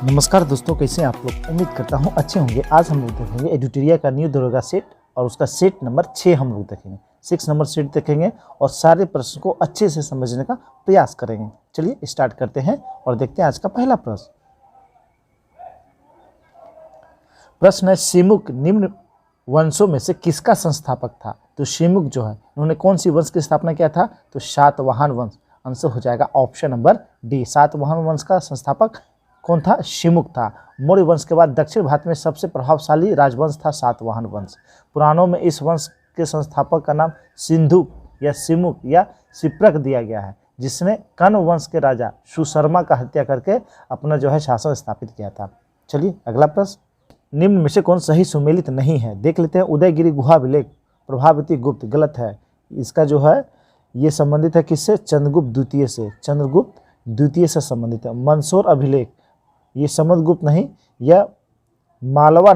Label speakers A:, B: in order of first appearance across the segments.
A: नमस्कार दोस्तों, कैसे हैं आप लोग। उम्मीद करता हूं अच्छे होंगे। आज हम लोग देखेंगे एडिटोरिया का न्यू दरोगा सेट और उसका सेट नंबर 6 हम लोग देखेंगे। 6 नंबर सेट देखेंगे और सारे प्रश्न को अच्छे से समझने का प्रयास करेंगे। चलिए स्टार्ट करते हैं और देखते हैं आज का पहला प्रश्न। प्रश्न है, शिमुक निम्न वंशों में से किसका संस्थापक था। तो शिमुक जो है उन्होंने कौन सी वंश की स्थापना किया था, तो सातवाहन वंश। आंसर हो जाएगा ऑप्शन नंबर डी। सातवाहन वंश का संस्थापक कौन था, शिमुक था। मौर्य वंश के बाद दक्षिण भारत में सबसे प्रभावशाली राजवंश था सातवाहन वंश। पुराणों में इस वंश के संस्थापक का नाम सिंधु या शिमुक या शिप्रक दिया गया है, जिसने कर्ण वंश के राजा सुशर्मा का हत्या करके अपना जो है शासन स्थापित किया था। चलिए अगला प्रश्न, निम्न में से कौन सही सुमेलित नहीं है। देख लेते हैं। उदयगिरी गुहा अभिलेख प्रभावती गुप्त, गलत है। इसका जो है ये संबंधित है किससे, चंद्रगुप्त द्वितीय से। चंद्रगुप्त द्वितीय से संबंधित है। मंदसौर अभिलेख ये समुद्रगुप्त नहीं, यह मालवा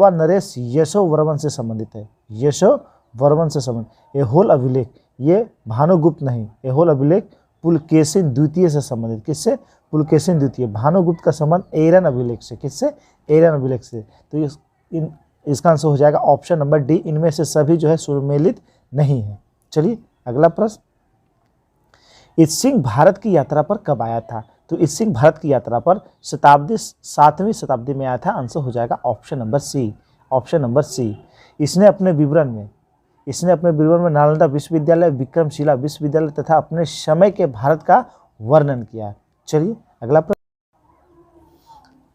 A: नरेश यशोवर्मन से संबंधित है। यशोवर्मन से संबंधित। एहोल अभिलेख ये भानुगुप्त नहीं, एहोल अभिलेख पुलकेशिन द्वितीय से संबंधित। किससे, पुलकेशिन द्वितीय। भानुगुप्त का संबंध एरन अभिलेख से। किससे, एरन अभिलेख से। तो इसका आंसर हो जाएगा ऑप्शन नंबर डी। इनमें से सभी जो है सुमेलित नहीं है। चलिए अगला प्रश्न, इत्सिंग भारत की यात्रा पर कब आया था। तो इत्सिंग भारत की यात्रा पर 7वीं शताब्दी में आया था। आंसर हो जाएगा option number C. Option number C. इसने अपने विवरण में नालंदा विश्वविद्यालय, विक्रमशिला विश्वविद्यालय तथा अपने समय के भारत का वर्णन किया। चलिए अगला प्रश्न,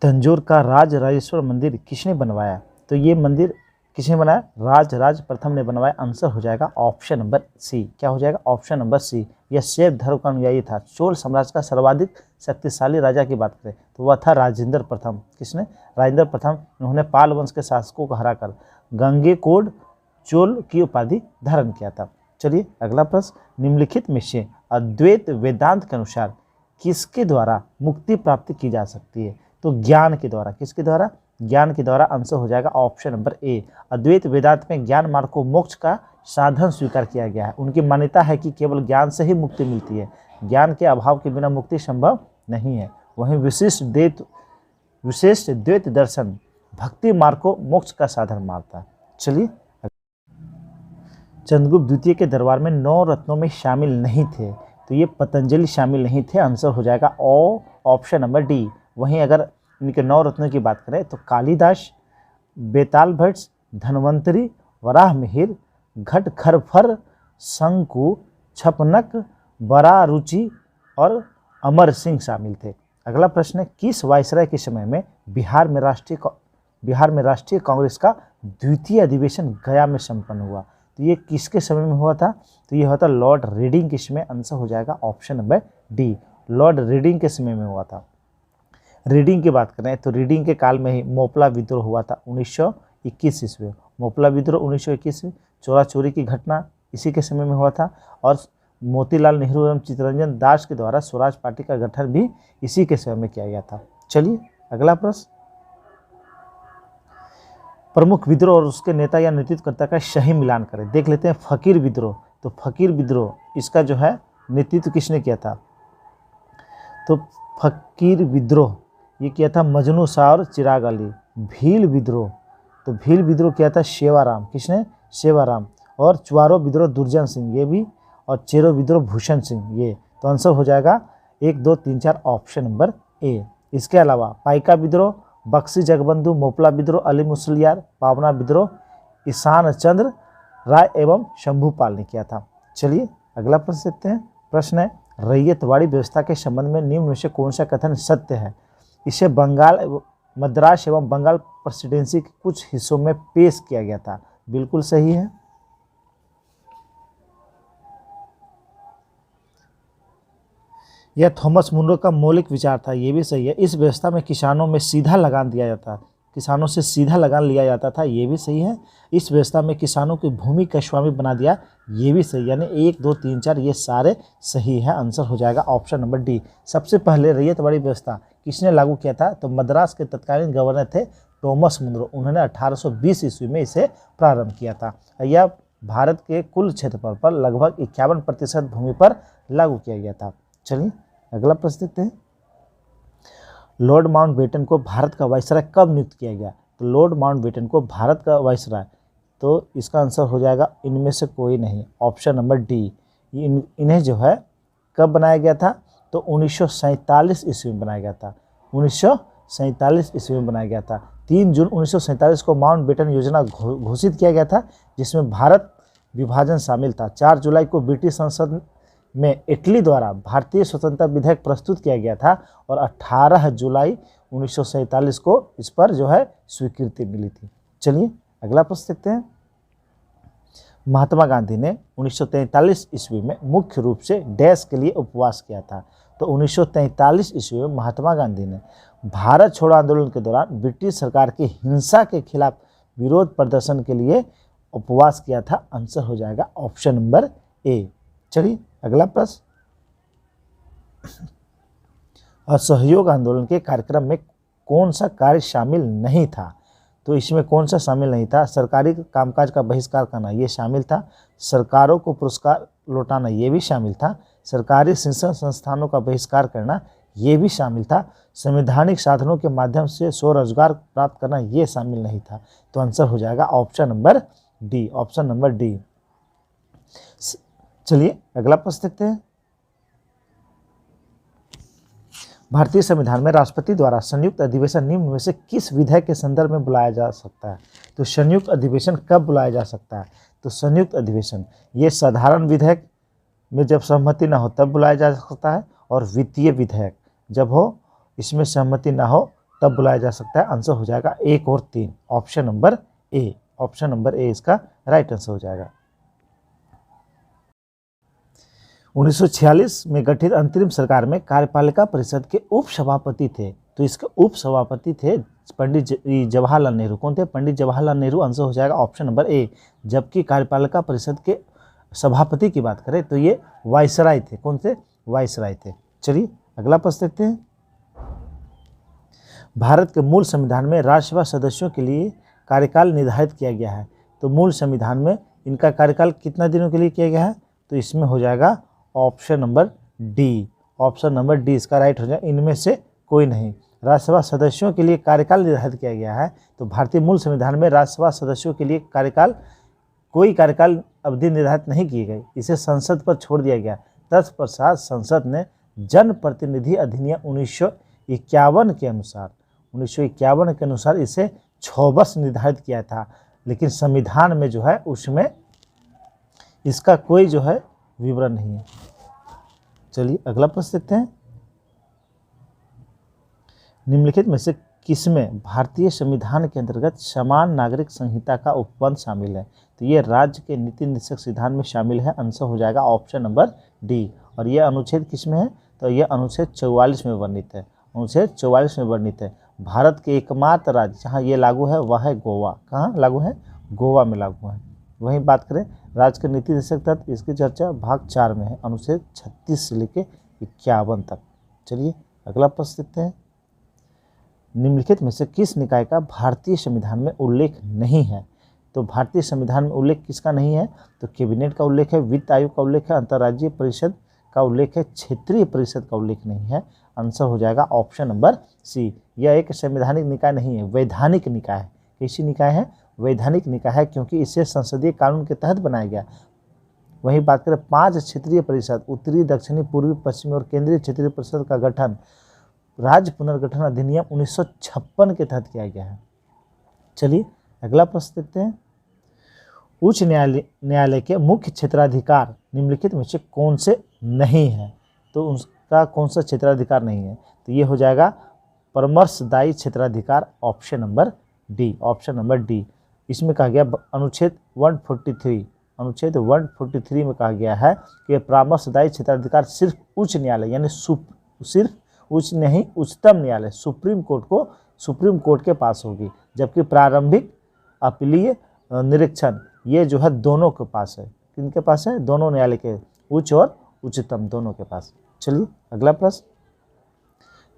A: तंजौर का राजराजेश्वर मंदिर किसने बनवाया। तो ये मंदिर किसने बनाया, राजराज प्रथम ने बनवाया। आंसर हो जाएगा ऑप्शन नंबर सी। क्या हो जाएगा, ऑप्शन नंबर सी। यह शैव धर्म का अनुयायी था। चोल साम्राज्य का सर्वाधिक शक्तिशाली राजा की बात करें तो वह था राजेंद्र प्रथम। किसने, राजेंद्र प्रथम। उन्होंने पाल वंश के शासकों को हराकर गंगेकोंड चोल की उपाधि धारण किया था। चलिए अगला प्रश्न, निम्नलिखित में से अद्वैत वेदांत के अनुसार किसके द्वारा मुक्ति प्राप्ति की जा सकती है। तो ज्ञान के द्वारा। किसके द्वारा, ज्ञान के द्वारा। आंसर हो जाएगा ऑप्शन नंबर ए। अद्वैत वेदांत में ज्ञान मार्ग को मोक्ष का साधन स्वीकार किया गया है। उनकी मान्यता है कि केवल ज्ञान से ही मुक्ति मिलती है, ज्ञान के अभाव के बिना मुक्ति संभव नहीं है। वहीं विशिष्ट द्वैत दर्शन भक्ति मार्ग को मोक्ष का साधन मानता है। चलिए, चंद्रगुप्त द्वितीय के दरबार में 9 रत्नों में शामिल नहीं थे, तो ये पतंजलि शामिल नहीं थे। आंसर हो जाएगा ऑप्शन नंबर डी। वहीं अगर इनके 9 रत्नों की बात करें तो कालिदास, बेताल भट्ट, धन्वंतरी, वराह मिहिर, घटखरफर, शंकु, छपनक, बरारुचि और अमर सिंह शामिल थे। अगला प्रश्न है, किस वायसराय के समय में बिहार में राष्ट्रीय कांग्रेस का द्वितीय अधिवेशन गया में संपन्न हुआ। तो ये किसके समय में हुआ था, तो ये हुआ था लॉर्ड रीडिंग के समय। आंसर हो जाएगा option number D. Lord reading के समय में हुआ था। रीडिंग की बात करें तो रीडिंग के काल में ही मोपला विद्रोह हुआ था 1921 ईस्वी। मोपला विद्रोह 1921 में चोरा चोरी की घटना इसी के समय में हुआ था। और मोतीलाल नेहरू एवं चित्तरंजन दास के द्वारा स्वराज पार्टी का गठन भी इसी के समय में किया गया था। चलिए अगला प्रश्न, प्रमुख विद्रोह और उसके नेता या नेतृत्वकर्ता का सही मिलान करें। देख लेते हैं। फकीर विद्रोह, तो फकीर विद्रोह इसका जो है नेतृत्व किसने किया था। तो फकीर विद्रोह ये किया था मजनू शाह और चिराग अली। भील विद्रोह, तो भील विद्रोह किया था सेवाराम। किसने, सेवाराम। और चुआरो विद्रोह दुर्जन सिंह ये भी, और चेरो विद्रोह भूषण सिंह ये। तो आंसर हो जाएगा 1, 2, 3, 4 ऑप्शन नंबर ए। इसके अलावा पाइका विद्रोह, बक्सी जगबंधु, मोपला विद्रोह, अली मुसलियार, पावना विद्रोह ईशान चंद्र राय एवं शंभूपाल ने किया था। चलिए अगला प्रश्न देखते हैं। प्रश्न है, रैयतवाड़ी व्यवस्था के संबंध में निम्न में से कौन सा कथन सत्य है। इसे मद्रास एवं बंगाल प्रेसिडेंसी के कुछ हिस्सों में पेश किया गया था। बिल्कुल सही है। यह थॉमस मुनरो का मौलिक विचार था। ये भी सही है। इस व्यवस्था में किसानों में सीधा लगान दिया जाता, किसानों से सीधा लगान लिया जाता था। ये भी सही है। इस व्यवस्था में किसानों की भूमि का स्वामी बना दिया। ये भी सही। यानी 1, 2, 3, 4 ये सारे सही है। आंसर हो जाएगा ऑप्शन नंबर डी। सबसे पहले रैयतवाड़ी व्यवस्था किसने लागू किया था, तो मद्रास के तत्कालीन गवर्नर थे थॉमस मुनरो। उन्होंने 1820 ईस्वी में इसे प्रारंभ किया था। यह भारत के कुल क्षेत्रफल पर लगभग 51% भूमि पर लागू किया गया था। चलिए अगला प्रश्न देखते हैं। लॉर्ड माउंटबेटन को भारत का वायसराय कब नियुक्त किया गया? तो लॉर्ड माउंटबेटन को भारत का वायसराय, तो इसका आंसर हो जाएगा इनमें से कोई नहीं, ऑप्शन नंबर डी। इन्हें जो है कब बनाया गया था? तो 1947 ईस्वी में बनाया गया था। 1947 ईस्वी में बनाया गया था। 3 जून 1947 को माउंटबेटन योजना घोषित किया गया था, जिसमें भारत विभाजन शामिल था। 4 जुलाई को ब्रिटिश संसद में इटली द्वारा भारतीय स्वतंत्रता विधेयक प्रस्तुत किया गया था और 18 जुलाई 1947 को इस पर जो है स्वीकृति मिली थी। चलिए अगला प्रश्न देखते हैं। महात्मा गांधी ने 1943 ईस्वी में मुख्य रूप से डैश के लिए उपवास किया था? तो 1943 ईस्वी में महात्मा गांधी ने भारत छोड़ो आंदोलन के दौरान ब्रिटिश सरकार की हिंसा के खिलाफ विरोध प्रदर्शन के लिए उपवास किया था। आंसर हो जाएगा ऑप्शन नंबर ए। चलिए अगला प्रश्न। असहयोग आंदोलन के कार्यक्रम में कौन सा कार्य शामिल नहीं था? तो इसमें कौन सा शामिल नहीं था? सरकारी कामकाज का बहिष्कार करना ये शामिल था, सरकारों को पुरस्कार लौटाना ये भी शामिल था, सरकारी शिक्षण संस्थानों का बहिष्कार करना ये भी शामिल था, संवैधानिक साधनों के माध्यम से स्वरोजगार प्राप्त करना ये शामिल नहीं था। तो आंसर हो जाएगा option number D, option number D. चलिए अगला प्रश्न देखते हैं। भारतीय संविधान में राष्ट्रपति द्वारा संयुक्त अधिवेशन निम्न में से किस विधेयक के संदर्भ में बुलाया जा सकता है? तो संयुक्त अधिवेशन कब बुलाया जा सकता है? तो संयुक्त अधिवेशन ये साधारण विधेयक में जब सहमति न हो तब बुलाया जा सकता है, और वित्तीय विधेयक जब हो इसमें सहमति न हो तब बुलाया जा सकता है। आंसर हो जाएगा 1 और 3, option number A, option number A इसका राइट आंसर हो जाएगा। 1946 में गठित अंतरिम सरकार में कार्यपालिका परिषद के उप सभापति थे, तो इसके उप सभापति थे पंडित जवाहरलाल नेहरू। कौन थे? पंडित जवाहरलाल नेहरू। आंसर हो जाएगा ऑप्शन नंबर ए। जबकि कार्यपालिका परिषद के सभापति की बात करें तो ये वायसराय थे। कौन थे? वायसराय थे। चलिए अगला प्रश्न देखते हैं। भारत के मूल संविधान में राज्यसभा सदस्यों के लिए कार्यकाल निर्धारित किया गया है, तो मूल संविधान में इनका कार्यकाल कितना दिनों के लिए किया गया है? तो इसमें हो जाएगा option number D, option number D इसका राइट हो जाएगा। इनमें से कोई नहीं। राज्यसभा सदस्यों के लिए कार्यकाल निर्धारित किया गया है, तो भारतीय मूल संविधान में राज्यसभा सदस्यों के लिए कोई कार्यकाल अवधि निर्धारित नहीं की गई, इसे संसद पर छोड़ दिया गया। तत्पश्चात संसद ने जन प्रतिनिधि अधिनियम 1951 के अनुसार इसे 6 वर्ष निर्धारित किया था, लेकिन संविधान में जो है उसमें इसका कोई जो है विवरण नहीं है। चलिए अगला प्रश्न देखते हैं। निम्नलिखित में से किसमें भारतीय संविधान के अंतर्गत समान नागरिक संहिता का उपबंध शामिल है? तो ये राज्य के नीति निर्देशक सिद्धांत में शामिल है। आंसर हो जाएगा ऑप्शन नंबर डी। और ये अनुच्छेद किसमें है? तो ये अनुच्छेद 44 में वर्णित है। अनुच्छेद 44 में वर्णित है। भारत के एकमात्र राज्य जहाँ ये लागू है वह है गोवा। कहाँ लागू है? गोवा में लागू है। वहीं बात करें राज्य के नीति निर्देशक तत्व, इसकी चर्चा भाग 4 में है, अनुच्छेद 36 से लेकर 51 तक। चलिए अगला प्रश्न देखते हैं। निम्नलिखित में से किस निकाय का भारतीय संविधान में उल्लेख नहीं है? तो भारतीय संविधान में उल्लेख किसका नहीं है? तो कैबिनेट का उल्लेख है, वित्त आयोग का उल्लेख है, अंतर्राज्यीय परिषद का उल्लेख है, क्षेत्रीय परिषद का उल्लेख नहीं है। आंसर हो जाएगा ऑप्शन नंबर सी। यह एक संवैधानिक निकाय नहीं है, वैधानिक निकाय है। कैसी निकाय है? वैधानिक निकाय है, क्योंकि इसे संसदीय कानून के तहत बनाया गया। वहीं बात करें 5 क्षेत्रीय परिषद, उत्तरी, दक्षिणी, पूर्वी, पश्चिमी और केंद्रीय क्षेत्रीय परिषद का गठन राज्य पुनर्गठन अधिनियम 1956 के तहत किया गया है। चलिए अगला प्रश्न देखते हैं। उच्च न्यायालय के मुख्य क्षेत्राधिकार निम्नलिखित में से कौन से नहीं है? तो उसका कौन सा क्षेत्राधिकार नहीं है? तो ये हो जाएगा परामर्शदायी क्षेत्राधिकार, option number D, option number D. इसमें कहा गया अनुच्छेद 143 में कहा गया है कि परामर्शदायी क्षेत्राधिकार सिर्फ उच्च न्यायालय यानी सिर्फ उच्च नहीं उच्चतम न्यायालय सुप्रीम कोर्ट के पास होगी, जबकि प्रारंभिक अपीलीय निरीक्षण ये जो है दोनों के पास है। किनके पास है? दोनों न्यायालय के, उच्च और उच्चतम दोनों के पास। चलिए अगला प्रश्न।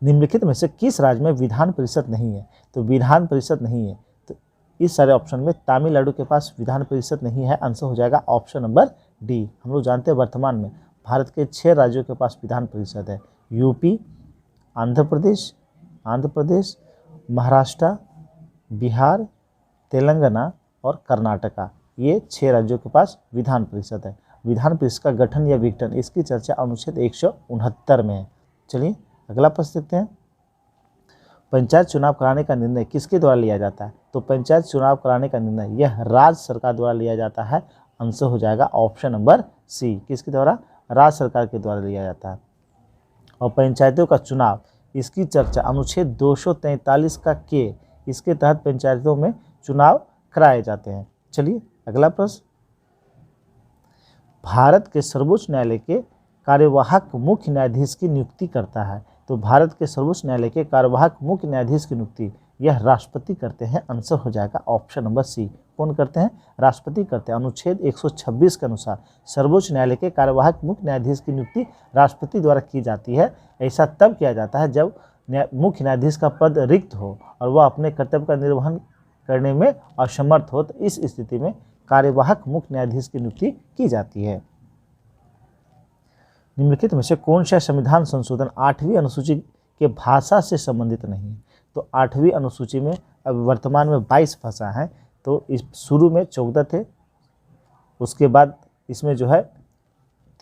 A: निम्नलिखित में से किस राज्य में विधान परिषद नहीं है? तो विधान परिषद नहीं है, तो इस सारे ऑप्शन में तमिलनाडु के पास विधान परिषद नहीं है। आंसर हो जाएगा ऑप्शन नंबर डी। हम लोग जानते हैं वर्तमान में भारत के 6 राज्यों के पास विधान परिषद है, यूपी, आंध्र प्रदेश, आंध्र प्रदेश, महाराष्ट्र, बिहार, तेलंगाना और कर्नाटका। ये 6 राज्यों के पास विधान परिषद है। विधान परिषद का गठन या विघटन, इसकी चर्चा अनुच्छेद 169 में है। चलिए अगला प्रश्न देखते हैं। पंचायत चुनाव कराने का निर्णय किसके द्वारा लिया जाता है? तो पंचायत चुनाव कराने का निर्णय यह राज्य सरकार द्वारा लिया जाता है। आंसर हो जाएगा ऑप्शन नंबर सी। किसके द्वारा? राज्य सरकार के द्वारा लिया जाता है। और पंचायतों का चुनाव, इसकी चर्चा अनुच्छेद 243 का के, इसके तहत पंचायतों में चुनाव कराए जाते हैं। चलिए अगला प्रश्न। भारत के सर्वोच्च न्यायालय के कार्यवाहक मुख्य न्यायाधीश की नियुक्ति करता है। तो भारत के सर्वोच्च न्यायालय के कार्यवाहक मुख्य न्यायाधीश की नियुक्ति यह राष्ट्रपति करते हैं। आंसर हो जाएगा ऑप्शन नंबर सी। कौन करते हैं? राष्ट्रपति करते हैं। अनुच्छेद 126 के अनुसार सर्वोच्च न्यायालय के कार्यवाहक मुख्य न्यायाधीश की नियुक्ति राष्ट्रपति द्वारा की जाती है। ऐसा तब किया जाता है जब मुख्य न्यायाधीश का पद रिक्त हो और वह अपने कर्तव्य का निर्वहन करने में असमर्थ हो, तो इस स्थिति में कार्यवाहक मुख्य न्यायाधीश की नियुक्ति की जाती है। निम्नलिखित में से कौन सा संविधान संशोधन 8वीं अनुसूची के भाषा से संबंधित नहीं है? तो 8वीं अनुसूची में अब वर्तमान में 22 भाषा हैं। तो इस शुरू में 14 थे, उसके बाद इसमें जो है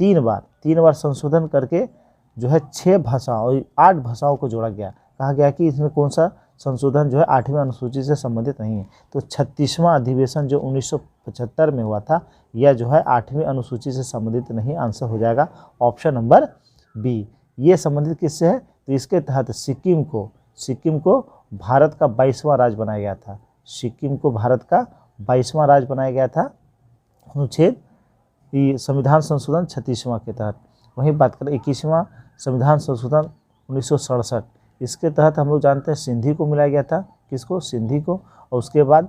A: 3 बार संशोधन करके जो है 6 भाषाओं और 8 भाषाओं को जोड़ा गया। कहा गया कि इसमें कौन सा संशोधन जो है 8वीं अनुसूची से संबंधित नहीं है। तो 36वां अधिवेशन जो 1975 में हुआ था, यह जो है 8वीं अनुसूची से संबंधित नहीं। आंसर हो जाएगा ऑप्शन नंबर बी। ये संबंधित किससे है? तो इसके तहत सिक्किम को भारत का 22वां राज्य बनाया गया था। सिक्किम को भारत का 22वां राज्य बनाया गया था अनुच्छेद संविधान संशोधन 36वां के तहत। वहीं बात करें 21वां संविधान संशोधन 1967, इसके तहत हम लोग जानते हैं सिंधी को मिलाया गया था। किसको? सिंधी को। और उसके बाद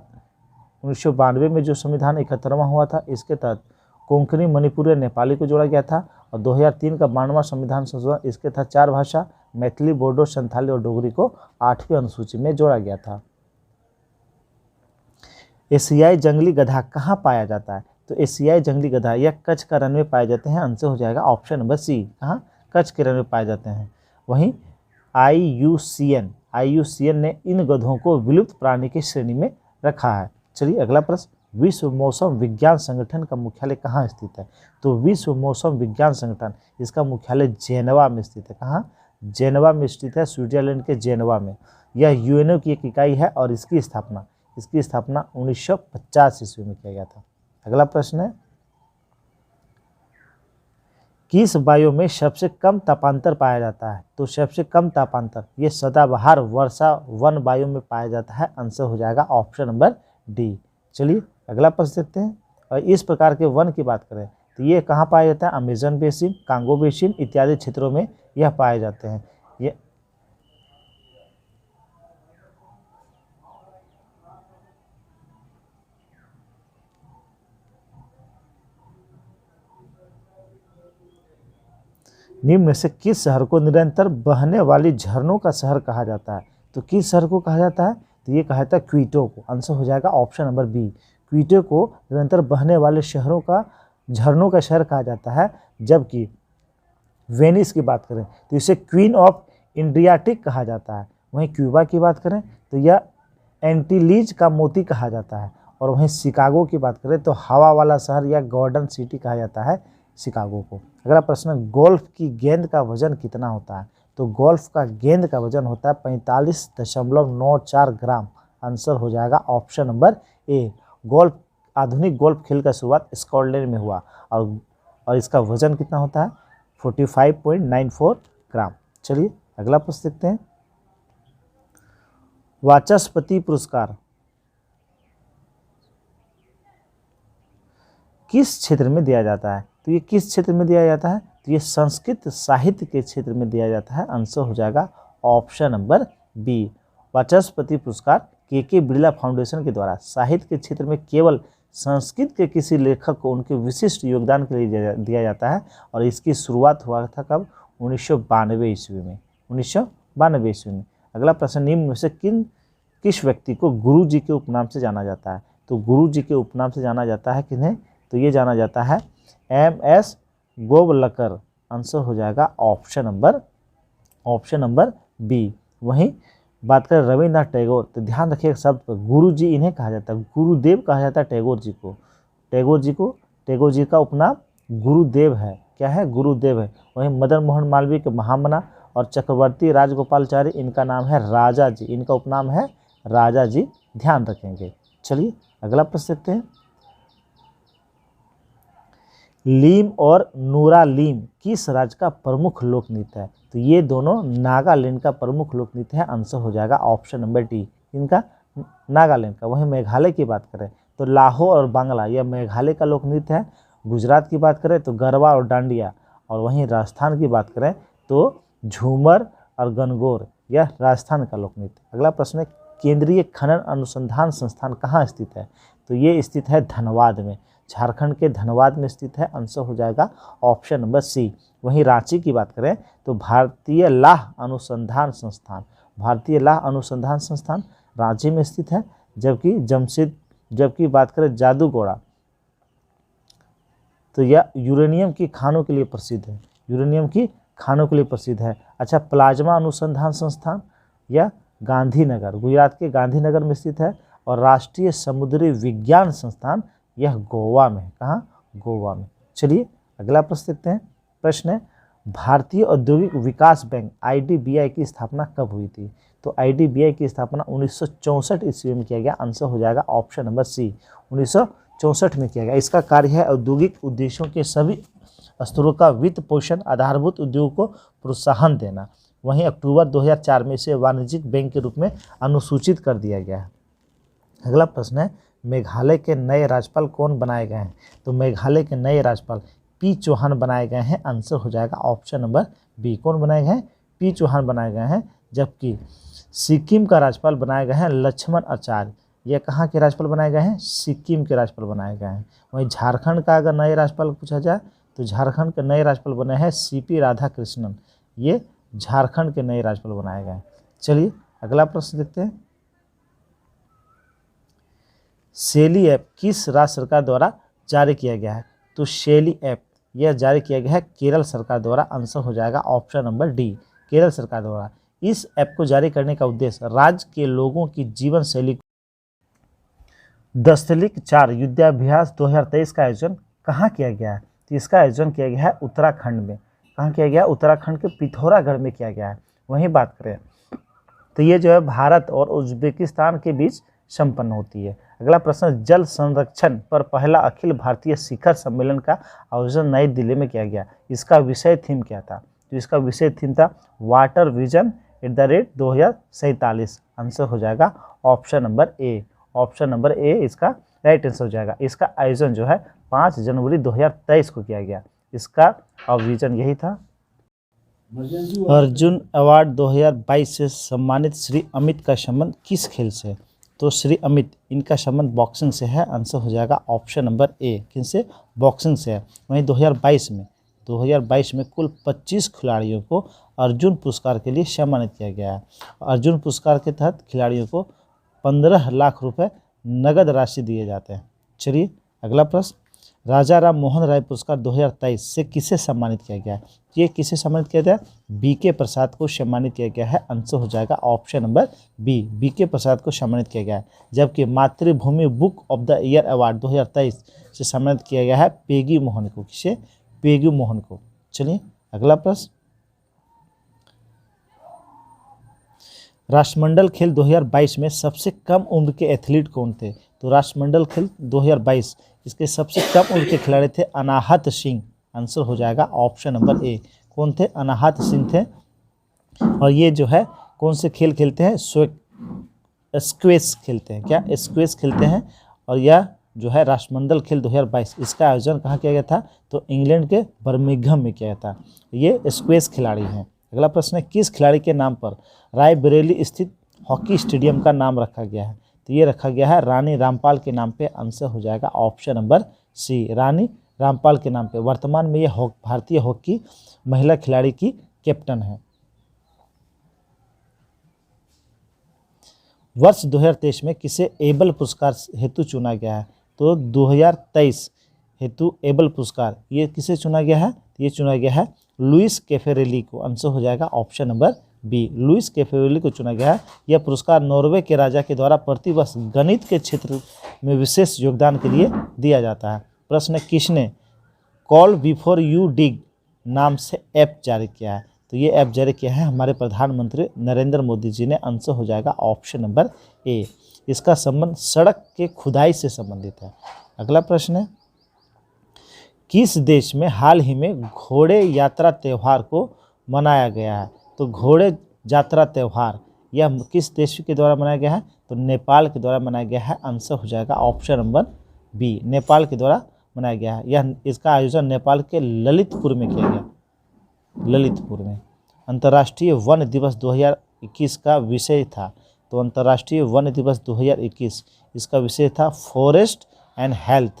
A: 1992 में जो संविधान 71वां हुआ था, इसके तहत कोंकणी, मणिपुरी और नेपाली को जोड़ा गया था। और 2003 का 92वां संविधान संशोधन, इसके तहत 4 भाषा मैथिली, बोडो, संथाली और डोगरी को 8वीं अनुसूची में जोड़ा गया था। एशियाई जंगली गधा कहाँ पाया जाता है? तो एशियाई जंगली गधा यह कच्छ का रण में पाए जाते हैं। आंसर हो जाएगा ऑप्शन नंबर सी। कहाँ? कच्छ के रण में पाए जाते हैं। वहीं IUCN ने इन गधों को विलुप्त प्राणी की श्रेणी में रखा है। चलिए अगला प्रश्न। विश्व मौसम विज्ञान संगठन का मुख्यालय कहाँ स्थित है? तो विश्व मौसम विज्ञान संगठन, इसका मुख्यालय जेनेवा में स्थित है। कहाँ? जेनेवा में स्थित है, स्विट्जरलैंड के जेनेवा में। यह UNO की एक इकाई है और इसकी स्थापना 1950 ईस्वी में किया गया था। अगला प्रश्न है, किस वायु में सबसे कम तापांतर पाया जाता है? तो सबसे कम तापांतर ये सदाबहार वर्षा वन वायु में पाया जाता है। आंसर हो जाएगा ऑप्शन नंबर डी। चलिए अगला प्रश्न देखते हैं। और इस प्रकार के वन की बात करें तो ये कहाँ पाया जाता है? अमेजन बेसिन, कांगो बेसिन इत्यादि क्षेत्रों में यह पाए जाते हैं। ये निम्न में से किस शहर को निरंतर बहने वाली झरनों का शहर कहा जाता है? तो किस शहर को कहा जाता है? तो ये कहा जाता है क्वीटो को। आंसर हो जाएगा ऑप्शन नंबर बी। क्वीटो को निरंतर बहने वाले शहरों का झरनों का शहर कहा जाता है। जबकि वेनिस की बात करें तो इसे क्वीन ऑफ एड्रियाटिक कहा जाता है। वहीं क्यूबा की बात करें तो यह एंटीलीज का मोती कहा जाता है। और वहीं शिकागो की बात करें तो हवा वाला शहर या गोल्डन सिटी कहा जाता है शिकागो को। अगला प्रश्न, गोल्फ की गेंद का वजन कितना होता है? तो गोल्फ का गेंद का वजन होता है 45.94 ग्राम। आंसर हो जाएगा ऑप्शन नंबर ए। आधुनिक गोल्फ खेल का शुरुआत स्कॉटलैंड में हुआ और इसका वजन कितना होता है? 45.94 ग्राम। चलिए अगला प्रश्न देखते हैं। वाचस्पति पुरस्कार किस क्षेत्र में दिया जाता है? तो ये किस क्षेत्र में दिया जाता है? तो ये संस्कृत साहित्य के क्षेत्र में दिया जाता है। आंसर हो जाएगा ऑप्शन नंबर बी। वाचस्पति पुरस्कार के बिरला फाउंडेशन के द्वारा साहित्य के क्षेत्र में केवल संस्कृत के किसी लेखक को उनके विशिष्ट योगदान के लिए दिया जाता है। और इसकी शुरुआत हुआ था कब? 1992 ईस्वी में। 1992 ईस्वी में। अगला प्रश्न, निम्न में से किस व्यक्ति को गुरु जी के उपनाम से जाना जाता है? तो गुरु जी के उपनाम से जाना जाता है किन्हें? तो ये जाना जाता है MS गोवलकर। आंसर हो जाएगा ऑप्शन नंबर बी। वहीं बात करें रविन्द्रनाथ टैगोर, तो ध्यान रखिएगा शब्द पर, गुरु जी इन्हें कहा जाता है, गुरुदेव कहा जाता है टैगोर जी को। टैगोर जी का उपनाम गुरुदेव है। क्या है? गुरुदेव है। वहीं मदन मोहन मालवीय के महामना और चक्रवर्ती राजगोपालचारी, इनका नाम है राजा जी, इनका उपनाम है राजा जी, ध्यान रखेंगे। चलिए अगला प्रश्न देखते हैं। लीम और नूरालीम किस राज्य का प्रमुख लोक नृत्य है? तो ये दोनों नागालैंड का प्रमुख लोक नृत्य है। आंसर हो जाएगा ऑप्शन नंबर डी, इनका नागालैंड का। वहीं मेघालय की बात करें तो लाहो और बांग्ला, यह मेघालय का लोक नृत्य है। गुजरात की बात करें तो गरबा और डांडिया, और वहीं राजस्थान की बात करें तो झूमर और गणगौर, यह राजस्थान का लोक नृत्य। अगला प्रश्न है, केंद्रीय खनन अनुसंधान संस्थान कहाँ स्थित है? तो ये स्थित है धनबाद में, झारखंड के धनबाद में स्थित है। आंसर हो जाएगा ऑप्शन नंबर सी। वहीं रांची की बात करें तो भारतीय लाह अनुसंधान संस्थान रांची में स्थित है। जबकि बात करें जादूगोड़ा, तो यह यूरेनियम की खानों के लिए प्रसिद्ध है। अच्छा, प्लाज्मा अनुसंधान संस्थान यह गांधीनगर, गुजरात के गांधीनगर में स्थित है। और राष्ट्रीय समुद्री विज्ञान संस्थान यह गोवा में है। कहाँ? गोवा में। चलिए अगला प्रश्न देखते हैं। प्रश्न है, भारतीय औद्योगिक विकास बैंक IDBI की स्थापना कब हुई थी? तो IDBI की स्थापना 1964 ईस्वी में किया गया। आंसर हो जाएगा ऑप्शन नंबर सी, 1964 में किया गया। इसका कार्य है औद्योगिक उद्देश्यों के सभी स्तरों का वित्त पोषण, आधारभूत उद्योग को प्रोत्साहन देना। वहीं अक्टूबर 2004 में इसे वाणिज्यिक बैंक के रूप में अनुसूचित कर दिया गया है। अगला प्रश्न है, मेघालय के नए राज्यपाल कौन बनाए गए हैं? तो मेघालय के नए राज्यपाल P चौहान बनाए गए हैं। आंसर हो जाएगा ऑप्शन नंबर बी। कौन बनाए गए हैं? P चौहान बनाए गए हैं। जबकि सिक्किम का राज्यपाल बनाए गए हैं लक्ष्मण आचार्य। यह कहाँ के राज्यपाल बनाए गए हैं? सिक्किम के राज्यपाल बनाए गए हैं। वहीं झारखंड का अगर नए राज्यपाल पूछा जाए तो झारखंड के नए राज्यपाल बने हैं CP राधाकृष्णन। ये झारखंड के नए राज्यपाल बनाए गए हैं। चलिए अगला प्रश्न देखते हैं। शेली ऐप किस राज्य सरकार द्वारा जारी किया गया है? तो शेली ऐप यह जारी किया गया है केरल सरकार द्वारा। आंसर हो जाएगा ऑप्शन नंबर डी, केरल सरकार द्वारा। इस ऐप को जारी करने का उद्देश्य राज्य के लोगों की जीवन शैली। दस्तलिक 4 युद्धाभ्यास 2023 का आयोजन कहाँ किया गया है? तो इसका आयोजन किया गया है उत्तराखंड में। कहाँ किया गया? उत्तराखंड के पिथौरागढ़ में किया गया है। वहीं बात करें तो ये जो है भारत और उज्बेकिस्तान के बीच संपन्न होती है। अगला प्रश्न, जल संरक्षण पर पहला अखिल भारतीय शिखर सम्मेलन का आयोजन नई दिल्ली में किया गया। इसका विषय थीम क्या था? तो इसका विषय थीम था वाटर विजन @2047। आंसर हो जाएगा option number A. Option number A इसका राइट आंसर हो जाएगा। इसका आयोजन जो है 5 जनवरी 2023 को किया गया। इसका विजन यही था। अर्जुन अवार्ड 2022 से सम्मानित श्री अमित का संबंध किस खेल से है? तो श्री अमित इनका संबंध बॉक्सिंग से है। आंसर हो जाएगा ऑप्शन नंबर ए, किनसे? बॉक्सिंग से है। वहीं 2022 में कुल 25 खिलाड़ियों को अर्जुन पुरस्कार के लिए सम्मानित किया गया है। अर्जुन पुरस्कार के तहत खिलाड़ियों को 15 लाख रुपए नगद राशि दिए जाते हैं। चलिए अगला प्रश्न, राजा राम मोहन राय पुरस्कार 2023 से किसे सम्मानित किया गया है? ये किसे सम्मानित किया गया? BK प्रसाद को सम्मानित किया गया है। आंसर हो जाएगा ऑप्शन नंबर बी, BK प्रसाद को सम्मानित किया गया है। जबकि मातृभूमि book of the year award 2023 से सम्मानित किया गया है पेगी मोहन को। किसे? पेगी मोहन को। चलिए अगला प्रश्न, राष्ट्रमंडल खेल 2022 में सबसे कम उम्र के एथलीट कौन थे? तो राष्ट्रमंडल खेल 2022 इसके सबसे कम उम्र के खिलाड़ी थे अनाहत सिंह। आंसर हो जाएगा ऑप्शन नंबर ए। कौन थे? अनाहत सिंह थे। और ये जो है कौन से खेल खेलते हैं? स्क्वैश खेलते हैं। क्या? स्क्वैश खेलते हैं। और यह जो है राष्ट्रमंडल खेल 2022 इसका आयोजन कहाँ किया गया था? तो इंग्लैंड के बर्मिंघम में किया गया था। ये स्क्वैश खिलाड़ी हैं। अगला प्रश्न है, किस खिलाड़ी के नाम पर रायबरेली स्थित हॉकी स्टेडियम का नाम रखा गया है? तो ये रखा गया है रानी रामपाल के नाम पे। आंसर हो जाएगा ऑप्शन नंबर सी, रानी रामपाल के नाम पे। वर्तमान में ये भारतीय हॉकी महिला खिलाड़ी की कैप्टन है। वर्ष 2023 में किसे एबल पुरस्कार हेतु चुना गया है? तो 2023 हेतु एबल पुरस्कार ये किसे चुना गया है? ये चुना गया है लुइस कैफेरेली को। आंसर हो जाएगा ऑप्शन नंबर बी, लुइस कैपेरेली को चुना गया है। यह पुरस्कार नॉर्वे के राजा के द्वारा प्रतिवर्ष गणित के क्षेत्र में विशेष योगदान के लिए दिया जाता है। प्रश्न, किसने कॉल बिफोर यू डिग नाम से ऐप जारी किया है? तो ये ऐप जारी किया है हमारे प्रधानमंत्री नरेंद्र मोदी जी ने। आंसर हो जाएगा ऑप्शन नंबर ए। इसका संबंध सड़क के खुदाई से संबंधित है। अगला प्रश्न है, किस देश में हाल ही में घोड़े यात्रा त्यौहार को मनाया गया है? तो घोड़े यात्रा त्यौहार यह किस देश के द्वारा मनाया गया है? तो नेपाल के द्वारा मनाया गया है। आंसर हो जाएगा ऑप्शन नंबर बी, नेपाल के द्वारा मनाया गया है। यह इसका आयोजन नेपाल के ललितपुर में किया गया, ललितपुर में। अंतर्राष्ट्रीय वन दिवस 2021 का विषय था। तो अंतर्राष्ट्रीय वन दिवस 2021 इसका विषय था forest and health,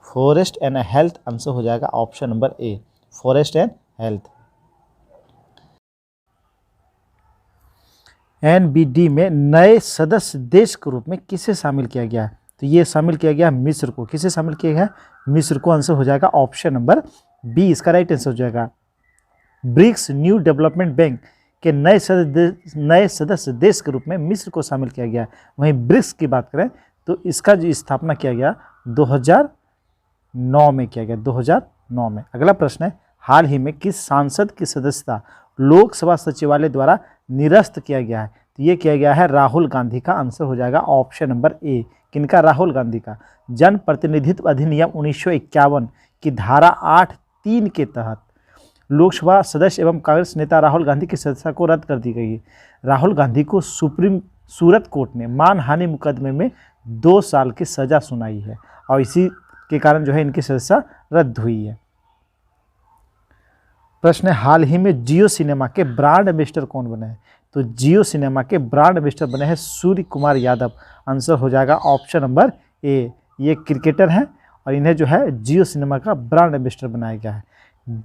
A: forest and health. Answer हो जाएगा option number A, forest and health. NBD में नए सदस्य देश के रूप में किसे शामिल किया गया है? तो ये शामिल किया गया मिस्र को। किसे शामिल किया गया? मिस्र को। आंसर हो जाएगा ऑप्शन नंबर बी, इसका राइट आंसर हो जाएगा। ब्रिक्स न्यू डेवलपमेंट बैंक के नए सदस्य देश के रूप में मिस्र को शामिल किया गया। वहीं ब्रिक्स की बात करें तो इसका जो स्थापना किया गया 2009 में किया गया, 2009 में। अगला प्रश्न है, हाल ही में किस सांसद की सदस्यता लोकसभा सचिवालय द्वारा निरस्त किया गया है? तो ये किया गया है राहुल गांधी का। आंसर हो जाएगा ऑप्शन नंबर ए। किनका? राहुल गांधी का। जन प्रतिनिधित्व अधिनियम 1951 की धारा 8(3) के तहत लोकसभा सदस्य एवं कांग्रेस नेता राहुल गांधी की सदस्यता को रद्द कर दी गई है। राहुल गांधी को सूरत कोर्ट ने मानहानि मुकदमे में 2 साल की सजा सुनाई है और इसी के कारण जो है इनकी सदस्यता रद्द हुई है। प्रश्न है, हाल ही में जियो सिनेमा के ब्रांड एम्बेसडर कौन बने हैं? तो जियो सिनेमा के ब्रांड एम्बेसडर बने हैं सूर्य कुमार यादव। आंसर हो जाएगा ऑप्शन नंबर ए। ये क्रिकेटर हैं और इन्हें जो है जियो सिनेमा का ब्रांड एम्बेसडर बनाया गया है।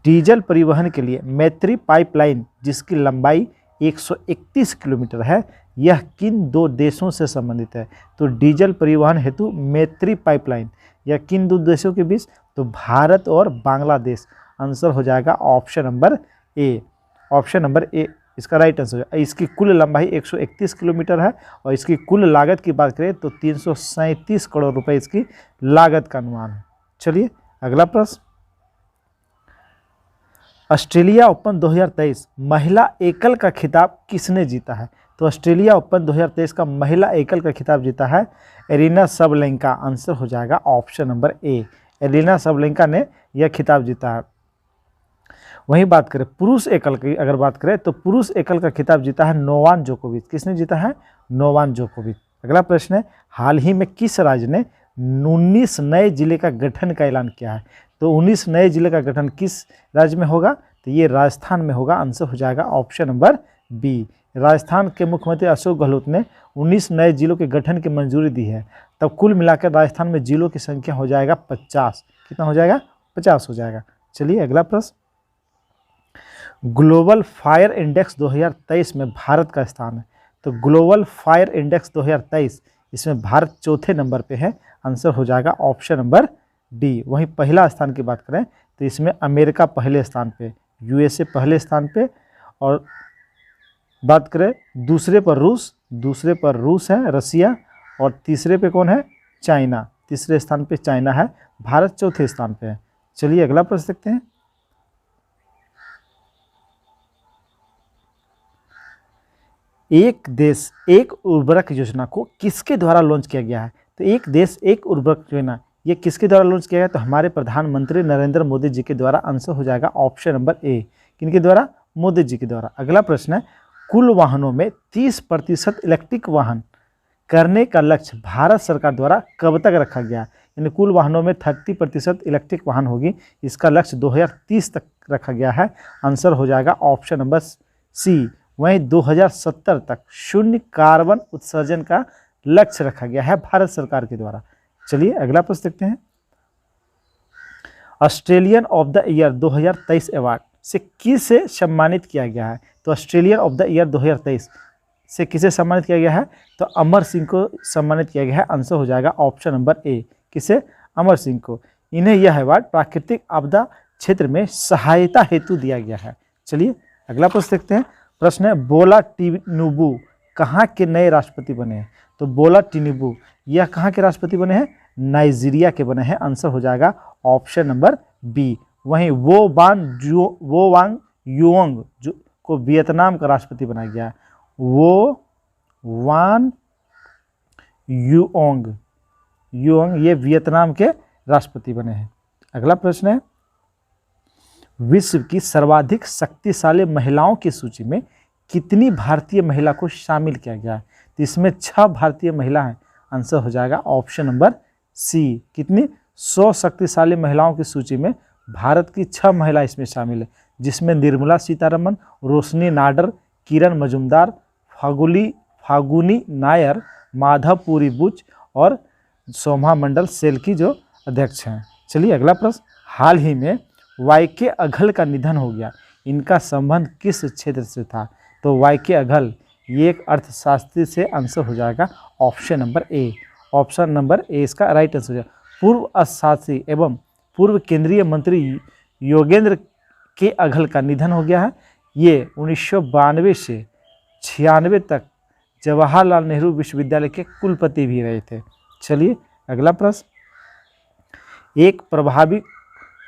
A: डीजल परिवहन के लिए मैत्री पाइपलाइन जिसकी लंबाई 131 किलोमीटर है, यह किन 2 देशों से संबंधित है? तो डीजल परिवहन हेतु मैत्री पाइपलाइन यह किन 2 देशों के बीच? तो भारत और बांग्लादेश। आंसर हो जाएगा option number A, option number A इसका राइट आंसर है। इसकी कुल लंबाई 131 किलोमीटर है और इसकी कुल लागत की बात करें तो 337 करोड़ रुपए इसकी लागत का अनुमान है। चलिए अगला प्रश्न, ऑस्ट्रेलिया ओपन 2023 महिला एकल का खिताब किसने जीता है? तो ऑस्ट्रेलिया ओपन 2023 का महिला एकल का खिताब जीता है एरिना सबलेंका। आंसर हो जाएगा option number A, arena Sabalenka ने यह खिताब जीता है। वहीं बात करें पुरुष एकल की, अगर बात करें तो पुरुष एकल का खिताब जीता है नोवाक जोकोविच। किसने जीता है? नोवाक जोकोविच। अगला प्रश्न है, हाल ही में किस राज्य ने 19 नए जिले का गठन का ऐलान किया है? तो 19 नए जिले का गठन किस राज्य में होगा? तो ये राजस्थान में होगा। आंसर हो जाएगा ऑप्शन नंबर बी। राजस्थान के मुख्यमंत्री अशोक गहलोत ने 19 नए जिलों के गठन की मंजूरी दी है। तब कुल मिलाकर राजस्थान में जिलों की संख्या हो जाएगा 50। कितना हो जाएगा? 50 हो जाएगा। चलिए अगला प्रश्न, ग्लोबल फायर इंडेक्स 2023 में भारत का स्थान है। तो ग्लोबल फायर इंडेक्स 2023 इसमें भारत चौथे नंबर पे है। आंसर हो जाएगा ऑप्शन नंबर डी। वहीं पहला स्थान की बात करें तो इसमें अमेरिका पहले स्थान पे, यूएसए पहले स्थान पे, और बात करें दूसरे पर रूस है, रसिया, और तीसरे पे कौन है? चाइना। तीसरे स्थान पे चाइना है, भारत चौथे स्थान पे है। चलिए अगला प्रश्न देखते हैं, एक देश एक उर्वरक योजना को किसके द्वारा लॉन्च किया गया है? तो एक देश एक उर्वरक योजना ये किसके द्वारा लॉन्च किया गया? तो हमारे प्रधानमंत्री नरेंद्र मोदी जी के द्वारा। आंसर हो जाएगा ऑप्शन नंबर ए। किनके द्वारा? मोदी जी के द्वारा। अगला प्रश्न है, कुल वाहनों में 30% इलेक्ट्रिक वाहन करने का लक्ष्य भारत सरकार द्वारा कब तक रखा गया? यानी कुल वाहनों में 30% इलेक्ट्रिक वाहन होगी, इसका लक्ष्य 2030 तक रखा गया है। आंसर हो जाएगा ऑप्शन नंबर सी। वहीं 2070 तक शून्य कार्बन उत्सर्जन का लक्ष्य रखा गया है भारत सरकार के द्वारा। चलिए अगला प्रश्न देखते हैं, Australian of the year 2023 award से किसे सम्मानित किया गया है? तो ऑस्ट्रेलियन ऑफ द ईयर 2023 से किसे सम्मानित किया गया है? तो अमर सिंह को सम्मानित किया गया है। आंसर हो जाएगा ऑप्शन नंबर ए। किसे? अमर सिंह को। इन्हें यह अवार्ड प्राकृतिक आपदा क्षेत्र में सहायता हेतु दिया गया है। चलिए अगला प्रश्न देखते हैं, प्रश्न है बोला टिनुबू कहाँ के नए राष्ट्रपति बने हैं? तो बोला टिनुबू यह कहाँ के राष्ट्रपति बने हैं? नाइजीरिया के बने हैं। आंसर हो जाएगा ऑप्शन नंबर बी। वहीं वो वांग युओंग जो को वियतनाम का राष्ट्रपति बनाया गया। वो वान युओंग ये वियतनाम के राष्ट्रपति बने हैं। अगला प्रश्न है विश्व की सर्वाधिक शक्तिशाली महिलाओं की सूची में कितनी भारतीय महिला को शामिल किया गया है? तो इसमें 6 भारतीय महिला हैं। आंसर हो जाएगा ऑप्शन नंबर सी। कितनी? 100 शक्तिशाली महिलाओं की सूची में भारत की 6 महिला इसमें शामिल है, जिसमें निर्मला सीतारमन, रोशनी नाडर, किरण मजुमदार, फागुनी नायर, माधवपुरी बुच और सोमा मंडल सेल की जो अध्यक्ष हैं। चलिए अगला प्रश्न, हाल ही में वाईके अघल का निधन हो गया, इनका संबंध किस क्षेत्र से था? तो वाईके अघल ये एक अर्थशास्त्री से। आंसर हो जाएगा option number A. Option number A इसका राइट आंसर हो जाएगा। पूर्व अर्थशास्त्री एवं पूर्व केंद्रीय मंत्री योगेंद्र के अघल का निधन हो गया है। ये 1992 से 96 तक जवाहरलाल नेहरू विश्वविद्यालय के कुलपति भी रहे थे। चलिए अगला प्रश्न, एक प्रभावी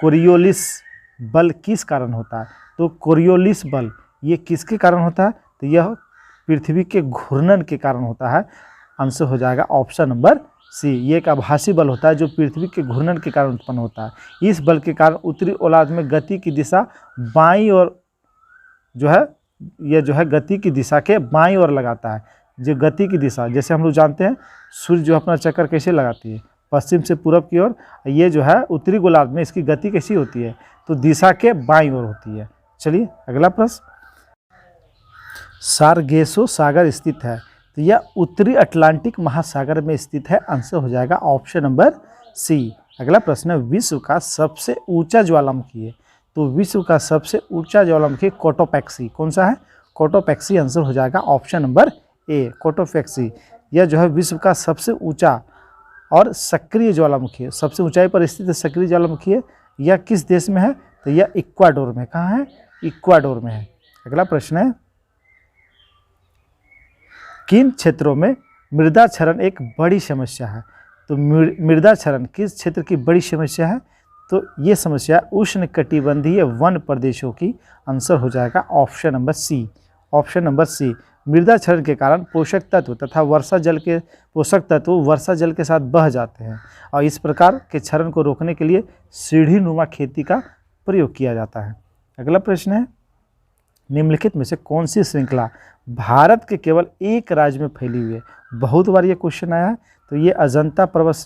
A: कोरियोलिस बल किस कारण होता है? तो कोरियोलिस बल ये किसके कारण होता है? तो यह पृथ्वी के घूर्णन के कारण होता है। आंसर हो जाएगा ऑप्शन नंबर सी। ये एक आभासी बल होता है जो पृथ्वी के घूर्णन के कारण उत्पन्न होता है। इस बल के कारण उत्तरी गोलार्ध में गति की दिशा बाईं ओर जो है, यह जो है गति की दिशा के बाईं ओर लगाता है। जो गति की दिशा, जैसे हम लोग जानते हैं सूर्य जो अपना चक्कर कैसे लगाती है, पश्चिम से पूरब की ओर। ये जो है उत्तरी गोलार्ध में इसकी गति कैसी होती है? तो दिशा के बाईं ओर होती है। चलिए अगला प्रश्न, सारगेसो सागर स्थित है, तो यह उत्तरी अटलांटिक महासागर में स्थित है। आंसर हो जाएगा ऑप्शन नंबर सी। अगला प्रश्न है विश्व का सबसे ऊंचा ज्वालामुखी है, तो विश्व का सबसे ऊंचा ज्वालामुखी कोटोपैक्सी कौन सा है? कोटोपैक्सी। आंसर हो जाएगा ऑप्शन नंबर ए, कोटोपैक्सी। यह जो है विश्व का सबसे ऊंचा और सक्रिय ज्वालामुखी है, सबसे ऊंचाई पर स्थित सक्रिय ज्वालामुखी है। यह किस देश में है? तो यह इक्वाडोर में। कहाँ है? इक्वाडोर में है। अगला प्रश्न है किन क्षेत्रों में मृदा क्षरण एक बड़ी समस्या है? तो मृदा क्षरण किस क्षेत्र की बड़ी समस्या है? तो ये समस्या उष्णकटिबंधीय वन प्रदेशों की। आंसर हो जाएगा option number C. Option number C. मृदा क्षरण के कारण पोषक तत्व तथा वर्षा जल के पोषक तत्व वर्षा जल के साथ बह जाते हैं और इस प्रकार के क्षरण को रोकने के लिए सीढ़ी नुमा खेती का प्रयोग किया जाता है। अगला प्रश्न है निम्नलिखित में से कौन सी श्रृंखला भारत के केवल एक राज्य में फैली हुई है? बहुत बार ये क्वेश्चन आया है। तो ये अजंता पर्वत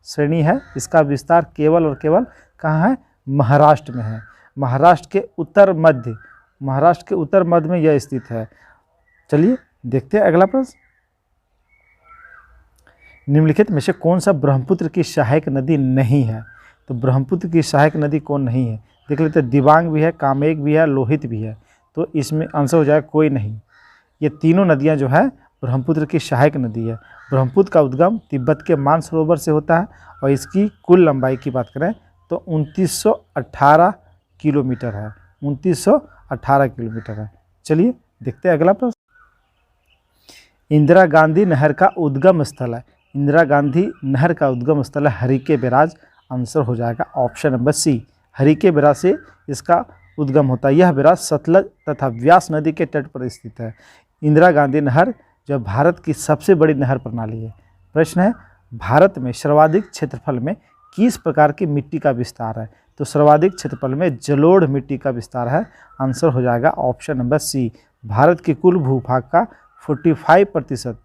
A: श्रेणी है। इसका विस्तार केवल और केवल कहाँ है? महाराष्ट्र में है। महाराष्ट्र के उत्तर मध्य में यह स्थित है। चलिए देखते हैं अगला प्रश्न, निम्नलिखित में से कौन सा ब्रह्मपुत्र की सहायक नदी नहीं है? तो ब्रह्मपुत्र की सहायक नदी कौन नहीं है? देख लेते हैं, दिबांग भी है, कामेग भी है, लोहित भी है। तो इसमें आंसर हो जाएगा कोई नहीं। ये तीनों नदियां जो है ब्रह्मपुत्र की सहायक नदी है। ब्रह्मपुत्र का उद्गम तिब्बत के मानसरोवर से होता है और इसकी कुल लंबाई की बात करें तो 2918 किलोमीटर है। 2918 किलोमीटर है। चलिए देखते हैं अगला प्रश्न, इंदिरा गांधी नहर का उद्गम स्थल है। इंदिरा गांधी नहर का उद्गम स्थल है हरिके बैराज। आंसर हो जाएगा option number C. Harike barrage से इसका उद्गम होता है। यह बैराज सतलज तथा व्यास नदी के तट पर स्थित है। इंदिरा गांधी नहर जो भारत की सबसे बड़ी नहर प्रणाली है। प्रश्न है भारत में सर्वाधिक क्षेत्रफल में किस प्रकार की मिट्टी का विस्तार है? तो सर्वाधिक क्षेत्रफल में जलोढ़ मिट्टी का विस्तार है। आंसर हो जाएगा ऑप्शन नंबर सी। भारत के कुल भूभाग का 45%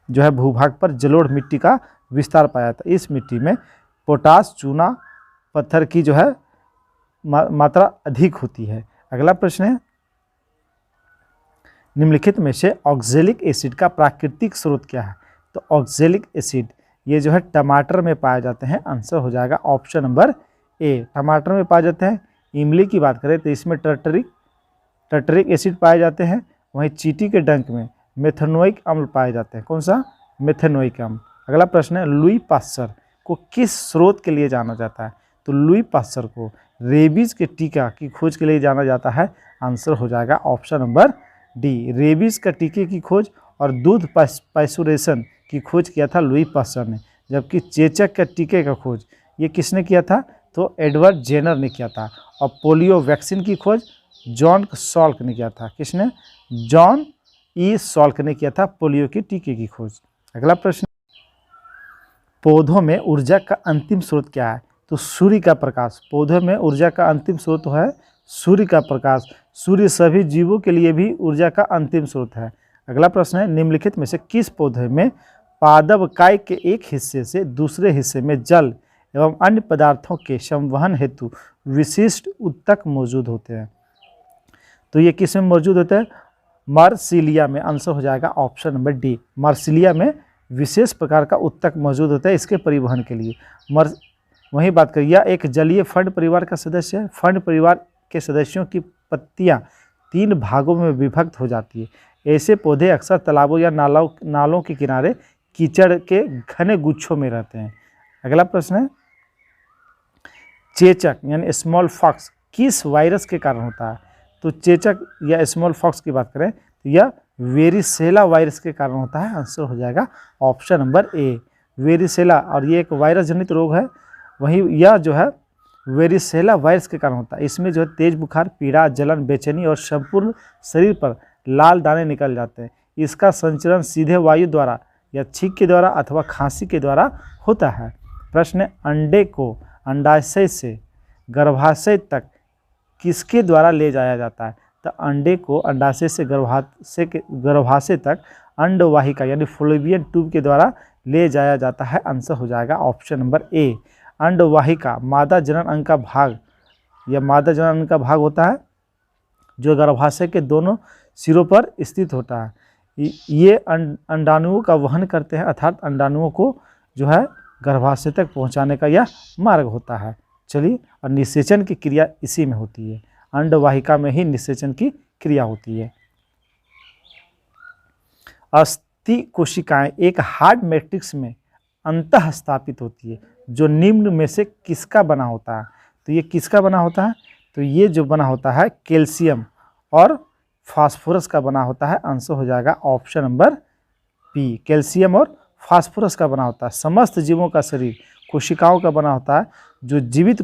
A: जो है भूभाग पर जलोढ़ मिट्टी का विस्तार पाया जाता है। इस मिट्टी में पोटास, चूना, पत्थर की जो है मात्रा अधिक होती है। अगला प्रश्न है निम्नलिखित में से ऑक्जेलिक एसिड का प्राकृतिक स्रोत क्या है? तो ऑक्जेलिक एसिड ये जो है टमाटर में पाए जाते हैं। आंसर हो जाएगा ऑप्शन नंबर ए, टमाटर में पाए जाते हैं। इमली की बात करें तो इसमें टर्टरिक एसिड पाए जाते हैं। वहीं चींटी के डंक में मेथेनोइक अम्ल पाए जाते हैं। कौन सा? मेथेनोइक अम्ल। अगला प्रश्न है लुई पास्चर को किस स्रोत के लिए जाना जाता है? तो लुई पास्चर को रेबीज के टीका की खोज के लिए जाना जाता है। आंसर हो जाएगा ऑप्शन नंबर डी। रेबीज का टीके की खोज और दूध पाइस्टोरेशन की खोज किया था लुई पास्चर ने, जबकि चेचक के टीके का खोज ये किसने किया था, तो एडवर्ड जेनर ने किया था। और पोलियो वैक्सीन की खोज जॉन सॉल्क ने किया था। किसने, जॉन ई सॉल्क ने किया था पोलियो की टीके की खोज। अगला प्रश्न, पौधों में ऊर्जा का अंतिम स्रोत क्या है, तो सूर्य का प्रकाश। पौधों में ऊर्जा का अंतिम स्रोत है सूर्य का प्रकाश। सूर्य सभी जीवों के लिए भी ऊर्जा का अंतिम स्रोत है। अगला प्रश्न है, निम्नलिखित में से किस पौधे में पादपकाय के एक हिस्से से दूसरे हिस्से में जल एवं अन्य पदार्थों के संवहन हेतु विशिष्ट उत्तक मौजूद होते हैं, तो ये किस में मौजूद होते हैं, मार्सिलिया में। आंसर हो जाएगा ऑप्शन नंबर डी। मार्सिलिया में विशेष प्रकार का उत्तक मौजूद होता है इसके परिवहन के लिए। वहीं बात करें, यह एक जलीय फंड परिवार का सदस्य है। फंड परिवार के सदस्यों की पत्तियां 3 भागों में विभक्त हो जाती है। ऐसे पौधे अक्सर तालाबों या नालों के किनारे कीचड़ के घने गुच्छों में रहते हैं। अगला प्रश्न है, चेचक यानी स्मॉल फॉक्स किस वायरस के कारण होता है, तो चेचक या स्मॉल फॉक्स की बात करें तो यह वेरिसेला वायरस के कारण होता है। आंसर हो जाएगा ऑप्शन नंबर ए, वेरिसेला। और ये एक वायरस जनित रोग है, वहीं यह जो है वेरिसेला वायरस के कारण होता है। इसमें जो है तेज बुखार, पीड़ा, जलन, बेचैनी और संपूर्ण शरीर पर लाल दाने निकल जाते हैं। इसका संचरण सीधे वायु द्वारा या छींक के द्वारा अथवा खांसी के द्वारा होता है। प्रश्न, अंडे को अंडाशय से गर्भाशय तक किसके द्वारा ले जाया जाता है, तो अंडे को अंडाशय से गर्भाशय तक अंडवाहिका यानी फ्लोबियन ट्यूब के द्वारा ले जाया जाता है। आंसर हो जाएगा ऑप्शन नंबर ए। अंडवाहिका मादा जनन अंग का भाग या मादा जनन अंग का भाग होता है जो गर्भाशय के दोनों सिरों पर स्थित होता है। ये अंडाणुओं का वहन करते हैं, अर्थात अंडाणुओं को जो है गर्भाशय तक पहुंचाने का यह मार्ग होता है। चलिए, और निषेचन की क्रिया इसी में होती है, अंडवाहिका में ही निषेचन की क्रिया होती है। अस्थि कोशिकाएं एक हार्ड मैट्रिक्स में अंतः स्थापित होती है, जो निम्न में से किसका बना होता है, तो ये किसका बना होता है, तो ये जो बना होता है कैल्शियम और फास्फोरस का बना होता है। आंसर हो जाएगा ऑप्शन नंबर बी, कैल्शियम और फास्फोरस का बना होता है। समस्त जीवों का शरीर कोशिकाओं का बना होता है, जो जीवित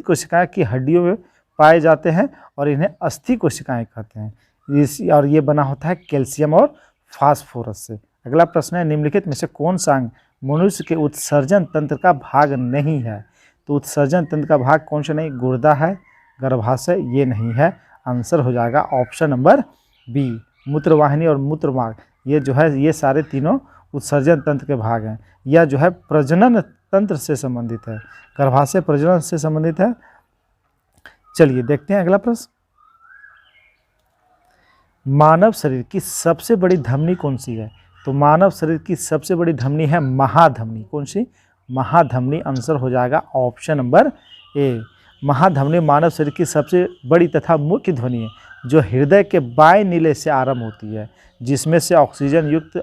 A: कोशिकाएं की हड्डियों में पाए जाते हैं और इन्हें अस्थि कोशिकाएं कहते हैं। और ये बना होता है कैल्शियम और फास्फोरस से। अगला प्रश्न है, निम्नलिखित में से कौन सा अंग मनुष्य के उत्सर्जन तंत्र का भाग नहीं है, तो उत्सर्जन तंत्र का भाग कौन सा नहीं, गुर्दा है, गर्भाशय ये नहीं है। आंसर हो जाएगा ऑप्शन नंबर बी, मूत्रवाहिनी और मूत्रमार्ग, ये जो है ये सारे तीनों उत्सर्जन तंत्र के भाग हैं। यह जो है प्रजनन तंत्र से संबंधित है, गर्भाशय प्रजनन से संबंधित है। चलिए देखते हैं अगला प्रश्न, मानव शरीर की सबसे बड़ी धमनी कौन सी है, तो मानव शरीर की सबसे बड़ी धमनी है महाधमनी। कौन सी, महाधमनी। आंसर हो जाएगा ऑप्शन नंबर ए, महाधमनी मानव शरीर की सबसे बड़ी तथा मुख्य ध्वनि है, जो हृदय के बाएं नीले से आरंभ होती है, जिसमें से ऑक्सीजन युक्त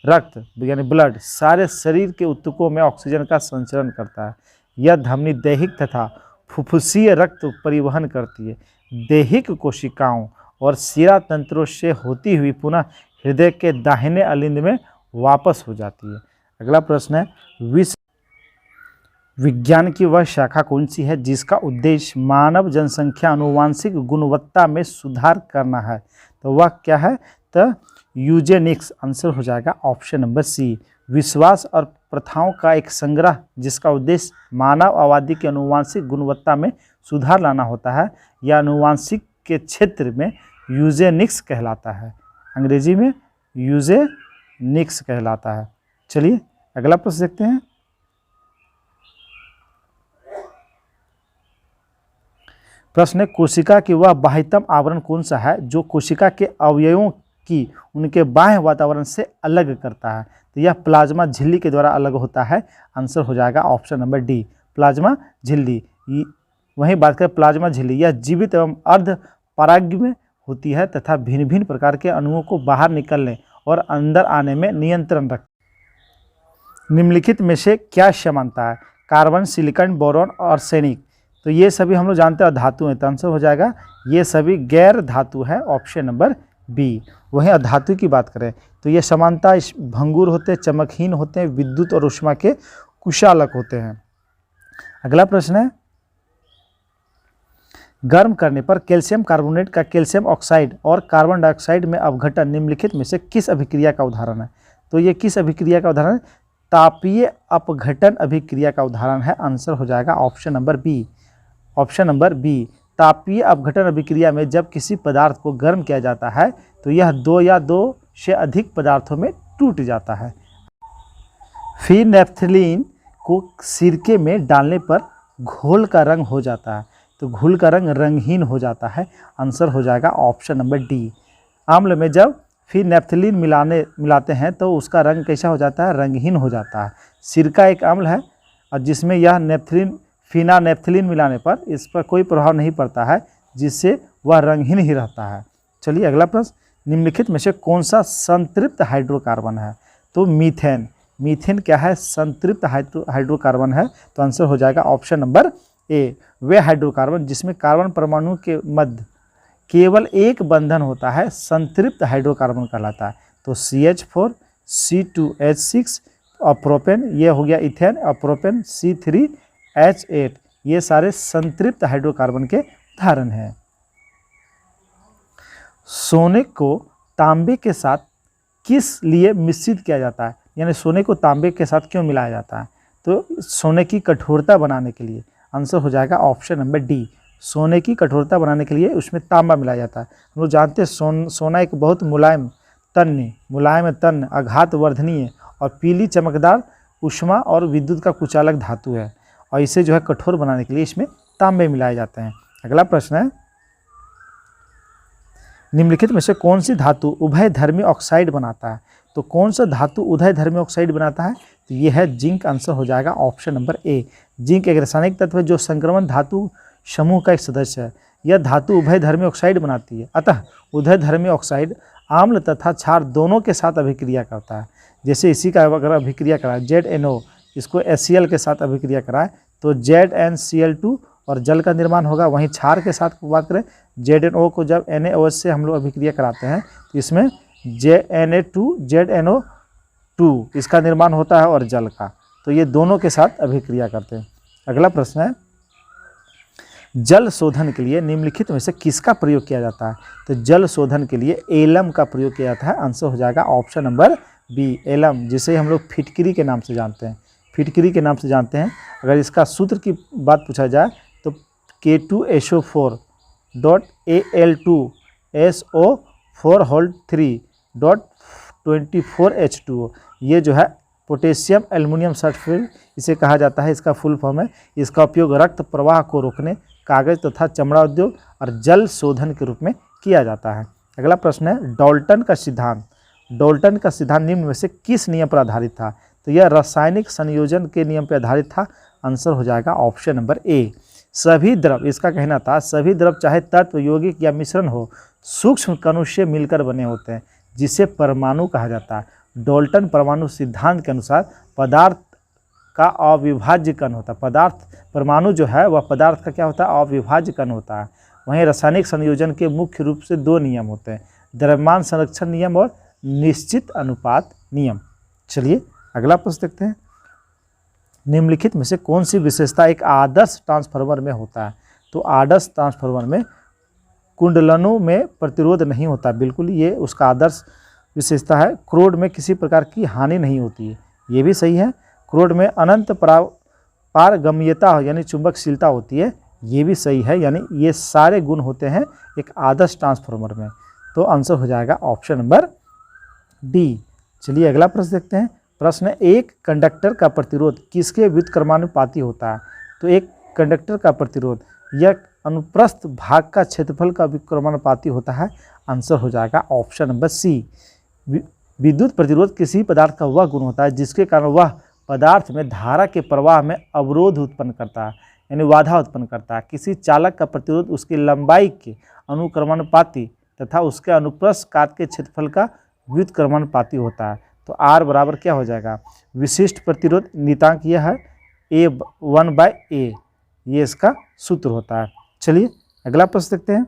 A: रक्त यानी ब्लड सारे शरीर के ऊतकों में ऑक्सीजन का संचरण करता है। यह धमनी दैहिक तथा फुफ्फुसीय रक्त परिवहन करती है, दैहिक कोशिकाओं और शिरा तंत्रों से होती हुई पुनः हृदय के दाहिने अलिंद में वापस हो जाती है। अगला प्रश्न है, विश्व विज्ञान की वह शाखा कौन सी है जिसका उद्देश्य मानव जनसंख्या आनुवांशिक गुणवत्ता में सुधार करना है, तो वह क्या है, तो यूजेनिक्स। आंसर हो जाएगा ऑप्शन नंबर सी, विश्वास और प्रथाओं का एक संग्रह जिसका उद्देश्य मानव आबादी की आनुवांशिक गुणवत्ता में सुधार लाना होता है। यह आनुवांशिक के क्षेत्र में यूजेनिक्स कहलाता है, अंग्रेजी में यूजेनिक्स कहलाता है। चलिए अगला प्रश्न देखते हैं, प्रश्न है, कोशिका की वह बाह्यतम आवरण कौन सा है जो कोशिका के अवयवों की उनके बाह्य वातावरण से अलग करता है, तो यह प्लाज्मा झिल्ली के द्वारा अलग होता है। आंसर हो जाएगा ऑप्शन नंबर डी, प्लाज्मा झिल्ली। वहीं बात करें प्लाज्मा झिल्ली, यह जीवित एवं अर्ध पराग्य में होती है तथा भिन्न भिन्न प्रकार के अणुओं को बाहर निकलने और अंदर आने में नियंत्रण रखती है। निम्नलिखित में से क्या समानता है, कार्बन, सिलिकॉन, बोरॉन और आर्सेनिक तो ये सभी हम लोग जानते हैं धातु हैं, तो आंसर हो जाएगा ये सभी गैर धातु है, ऑप्शन नंबर बी। वहीं अधातु की बात करें तो ये समानता भंगुर होते हैं, चमकहीन होते हैं, विद्युत और ऊष्मा के कुशालक होते हैं। अगला प्रश्न है, गर्म करने पर कैल्शियम कार्बोनेट का कैल्शियम ऑक्साइड और कार्बन डाइऑक्साइड में अपघटन निम्नलिखित में से किस अभिक्रिया का उदाहरण है? तो ये किस अभिक्रिया का उदाहरण है? तापीय अपघटन अभिक्रिया का उदाहरण है। आंसर हो जाएगा option number B. Option number B, तापीय अपघटन अभिक्रिया में जब किसी पदार्थ को गर्म किया जाता है तो यह दो या दो से अधिक पदार्थों में टूट जाता है। फिनैप्थलीन को सिरके में डालने पर घोल का रंग हो जाता है, तो घोल का रंग रंगहीन हो जाता है। आंसर हो जाएगा ऑप्शन नंबर डी। आम्ल में जब फिनैप्थलीन मिलाते हैं तो उसका रंग कैसा हो जाता है? रंगहीन हो जाता है। सिरका एक अम्ल है और जिसमें यह फिनानेप्थलीन मिलाने पर इस पर कोई प्रभाव नहीं पड़ता है, जिससे वह रंगहीन ही रहता है। चलिए अगला प्रश्न, निम्नलिखित में से कौन सा संतृप्त हाइड्रोकार्बन है? तो मीथेन। मीथेन क्या है? संतृप्त हाइड्रोकार्बन है। तो आंसर हो जाएगा option number A. Way hydrocarbon जिसमें कार्बन परमाणु के मध्य केवल एक बंधन होता है संतृप्त हाइड्रोकार्बन कहलाता है। तो CH4, C2H6 और प्रोपेन, ये हो गया इथेन, और प्रोपेन C3H8, ये सारे संतृप्त हाइड्रोकार्बन के उदाहरण हैं। सोने को तांबे के साथ किस लिए मिश्रित किया जाता है? यानी सोने को तांबे के साथ क्यों मिलाया जाता है? तो सोने की कठोरता बनाने के लिए। आंसर हो जाएगा ऑप्शन नंबर डी। सोने की कठोरता बनाने के लिए उसमें तांबा मिलाया जाता है। हम लोग जानते हैं सोना एक बहुत मुलायम तन्य, आघात वर्धनीय और पीली चमकदार ऊष्मा और विद्युत का कुचालक धातु है, और इसे जो है कठोर बनाने के लिए इसमें तांबे मिलाए जाते हैं। अगला प्रश्न है, निम्नलिखित में से कौन सी धातु उभयधर्मी ऑक्साइड बनाता है? तो कौन सा धातु उभयधर्मी ऑक्साइड बनाता है? तो ये है जिंक। आंसर हो जाएगा ऑप्शन नंबर ए। जिंक एक रासायनिक तत्व है जो संक्रमण धातु समूह का एक सदस्य है। यह धातु उभयधर्मी ऑक्साइड बनाती है। अतः उभयधर्मी ऑक्साइड आम्ल तथा क्षार दोनों के साथ अभिक्रिया करता है। जैसे इसी का अगर अभिक्रिया कराए ZNO, इसको HCl के साथ अभिक्रिया कराए तो ZnCl2 और जल का निर्माण होगा। वहीं क्षार के साथ बात करें, ZNO को जब NaOH से हम लोग अभिक्रिया कराते हैं तो इसमें ZNO2 इसका निर्माण होता है और जल का, तो ये दोनों के साथ अभिक्रिया करते हैं। अगला प्रश्न है, जल शोधन के लिए निम्नलिखित में से किसका प्रयोग किया जाता है? तो जल शोधन के लिए एलम का प्रयोग किया जाता है। आंसर हो जाएगा ऑप्शन नंबर बी, एलम, जिसे हम लोग फिटकरी के नाम से जानते हैं। फिटकरी के नाम से जानते हैं। अगर इसका सूत्र की बात पूछा जाए तो K2SO4.AL2SO4(3)24H2O, ये जो है पोटेशियम एल्युमिनियम सल्फेट इसे कहा जाता है। इसका फुल फॉर्म है। इसका उपयोग रक्त प्रवाह को रोकने, कागज तथा चमड़ा उद्योग और जल शोधन के रूप में किया जाता है। अगला प्रश्न है, डाल्टन का सिद्धांत निम्न में से किस नियम पर आधारित था? तो यह रासायनिक संयोजन के नियम पर आधारित था। आंसर हो जाएगा ऑप्शन नंबर ए। सभी द्रव, इसका कहना था, सभी द्रव चाहे तत्व, यौगिक या मिश्रण हो, सूक्ष्म कणों से मिलकर बने होते हैं, जिसे परमाणु कहा जाता है। डाल्टन परमाणु सिद्धांत के अनुसार पदार्थ का अविभाज्य कण होता है। परमाणु जो है वह पदार्थ का क्या होता है? अविभाज्य कण होता है। वहीं रासायनिक संयोजन के मुख्य रूप से दो नियम होते हैं, द्रव्यमान संरक्षण नियम और निश्चित अनुपात नियम। चलिए अगला प्रश्न देखते हैं, निम्नलिखित में से कौन सी विशेषता एक आदर्श ट्रांसफार्मर में होता है? तो आदर्श ट्रांसफार्मर में कुंडलनों में प्रतिरोध नहीं होता, बिल्कुल ये उसका आदर्श विशेषता है। क्रोड में किसी प्रकार की हानि नहीं होती है, ये भी सही है। क्रोड में अनंत पारगम्यता यानी चुंबकशीलता होती है, ये भी सही है। यानी ये सारे गुण होते हैं एक आदर्श ट्रांसफार्मर में। तो आंसर हो जाएगा ऑप्शन नंबर डी। चलिए अगला प्रश्न देखते हैं। प्रश्न, एक कंडक्टर का प्रतिरोध किसके व्युत्क्रमानुपाती होता है? तो एक कंडक्टर का प्रतिरोध यह अनुप्रस्थ भाग का क्षेत्रफल का व्युत्क्रमानुपाती होता है। आंसर हो जाएगा ऑप्शन नंबर सी। विद्युत प्रतिरोध किसी पदार्थ का वह गुण होता है जिसके कारण वह पदार्थ में धारा के प्रवाह में अवरोध उत्पन्न करता है, यानी बाधा उत्पन्न करता है। किसी चालक का प्रतिरोध उसकी लंबाई के अनुक्रमानुपाती तथा उसके अनुप्रस्थ काट के क्षेत्रफल का व्युत्क्रमानुपाती होता है। तो R बराबर क्या हो जाएगा? विशिष्ट प्रतिरोध नियतांक यह है A1/A, ये इसका सूत्र होता है। चलिए अगला प्रश्न देखते हैं।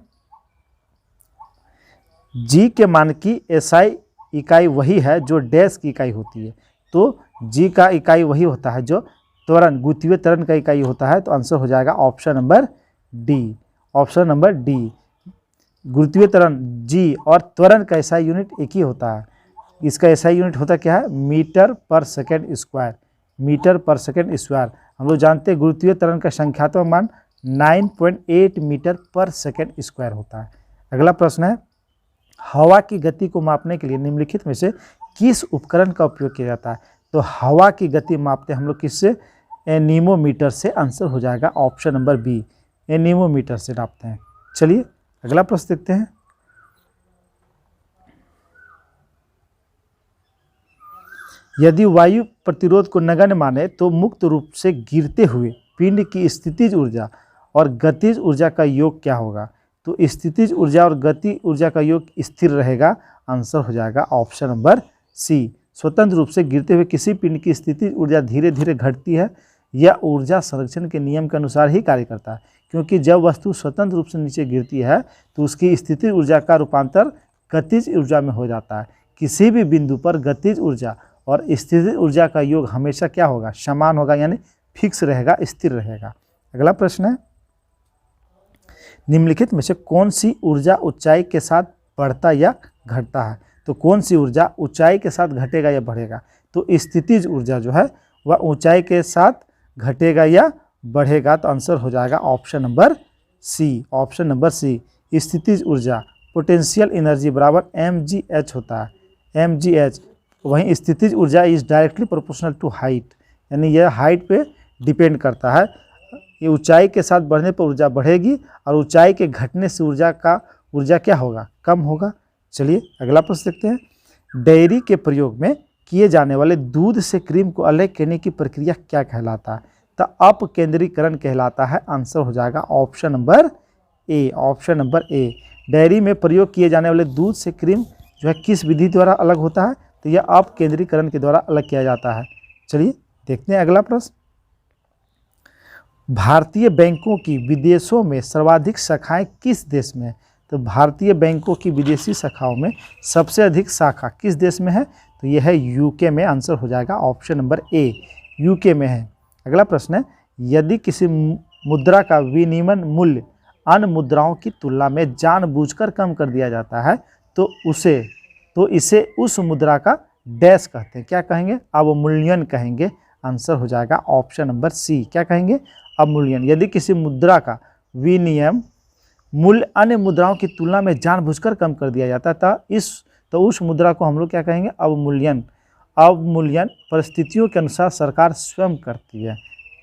A: जी के मान की एसआई इकाई वही है जो डैश की इकाई होती है। तो जी का इकाई वही होता है जो त्वरण, गुरुत्वीय त्वरण का इकाई होता है। तो आंसर हो जाएगा option number D. Option number D. गुरुत्वीय त्वरण जी और त्वरण का एसआई यूनिट एक ही होता है। इसका एसआई यूनिट होता क्या है? मीटर पर सेकेंड स्क्वायर। मीटर पर सेकेंड स्क्वायर। हम लोग जानते हैं गुरुत्वीय त्वरण का संख्यात्मक मान 9.8 मीटर पर सेकेंड स्क्वायर होता है। अगला प्रश्न है, हवा की गति को मापने के लिए निम्नलिखित में से किस उपकरण का उपयोग किया जाता है? तो हवा की गति मापते हैं हम लोग किससे? एनीमोमीटर से। आंसर हो जाएगा ऑप्शन नंबर बी, एनीमोमीटर से नापते हैं। चलिए अगला प्रश्न देखते हैं। यदि वायु प्रतिरोध को नगण्य माने तो मुक्त रूप से गिरते हुए पिंड की स्थितिज ऊर्जा और गतिज ऊर्जा का योग क्या होगा? तो स्थितिज ऊर्जा और गति ऊर्जा का योग स्थिर रहेगा। आंसर हो जाएगा ऑप्शन नंबर सी। स्वतंत्र रूप से गिरते हुए किसी पिंड की स्थितिज ऊर्जा धीरे धीरे घटती है। यह ऊर्जा संरक्षण के नियम के अनुसार ही कार्य करता है, क्योंकि जब वस्तु स्वतंत्र रूप से नीचे गिरती है तो उसकी स्थितिज ऊर्जा का रूपांतर गतिज ऊर्जा में हो जाता है। किसी भी बिंदु पर गतिज ऊर्जा और स्थितिज ऊर्जा का योग हमेशा क्या होगा? समान होगा, यानी फिक्स रहेगा, स्थिर रहेगा। अगला प्रश्न है, निम्नलिखित में से कौन सी ऊर्जा ऊंचाई के साथ बढ़ता या घटता है? तो कौन सी ऊर्जा ऊंचाई के साथ घटेगा या बढ़ेगा? तो स्थितिज ऊर्जा जो है वह ऊंचाई के साथ घटेगा या बढ़ेगा। तो आंसर हो जाएगा option number C. Option number C. स्थितिज ऊर्जा पोटेंशियल एनर्जी बराबर mgh होता है, mgh। वहीं स्थितिज ऊर्जा is directly proportional to height, यानी यह हाइट पे डिपेंड करता है। ये ऊंचाई के साथ बढ़ने पर ऊर्जा बढ़ेगी और ऊंचाई के घटने से ऊर्जा क्या होगा? कम होगा। चलिए अगला प्रश्न देखते हैं। डेयरी के प्रयोग में किए जाने वाले दूध से क्रीम को अलग करने की प्रक्रिया क्या कहलाता है? तो अपकेंद्रीकरण कहलाता है। आंसर हो जाएगा option number A. Option number A. Dairy में प्रयोग किए जाने वाले दूध से क्रीम जो है किस विधि द्वारा अलग होता है? तो यह अपकेंद्रीकरण के द्वारा अलग किया जाता है। चलिए देखते हैं अगला प्रश्न। भारतीय बैंकों की विदेशों में सर्वाधिक शाखाएं किस देश में है? तो भारतीय बैंकों की विदेशी शाखाओं में सबसे अधिक शाखा किस देश में है? तो यह है यूके में। आंसर हो जाएगा ऑप्शन नंबर ए, यूके में है। अगला प्रश्न है, यदि किसी मुद्रा का विनिमय मूल्य अन्य मुद्राओं की तुलना में जानबूझकर कम कर दिया जाता है तो इसे उस मुद्रा का डैश कहते हैं। क्या कहेंगे? अवमूल्यन कहेंगे। आंसर हो जाएगा ऑप्शन नंबर सी। क्या कहेंगे? अवमूल्यन। यदि किसी मुद्रा का विनिमय मूल्य अन्य मुद्राओं की तुलना में जानबूझकर कम कर दिया जाता है तो उस मुद्रा को हम लोग क्या कहेंगे? अवमूल्यन। अवमूल्यन परिस्थितियों के अनुसार सरकार स्वयं करती है।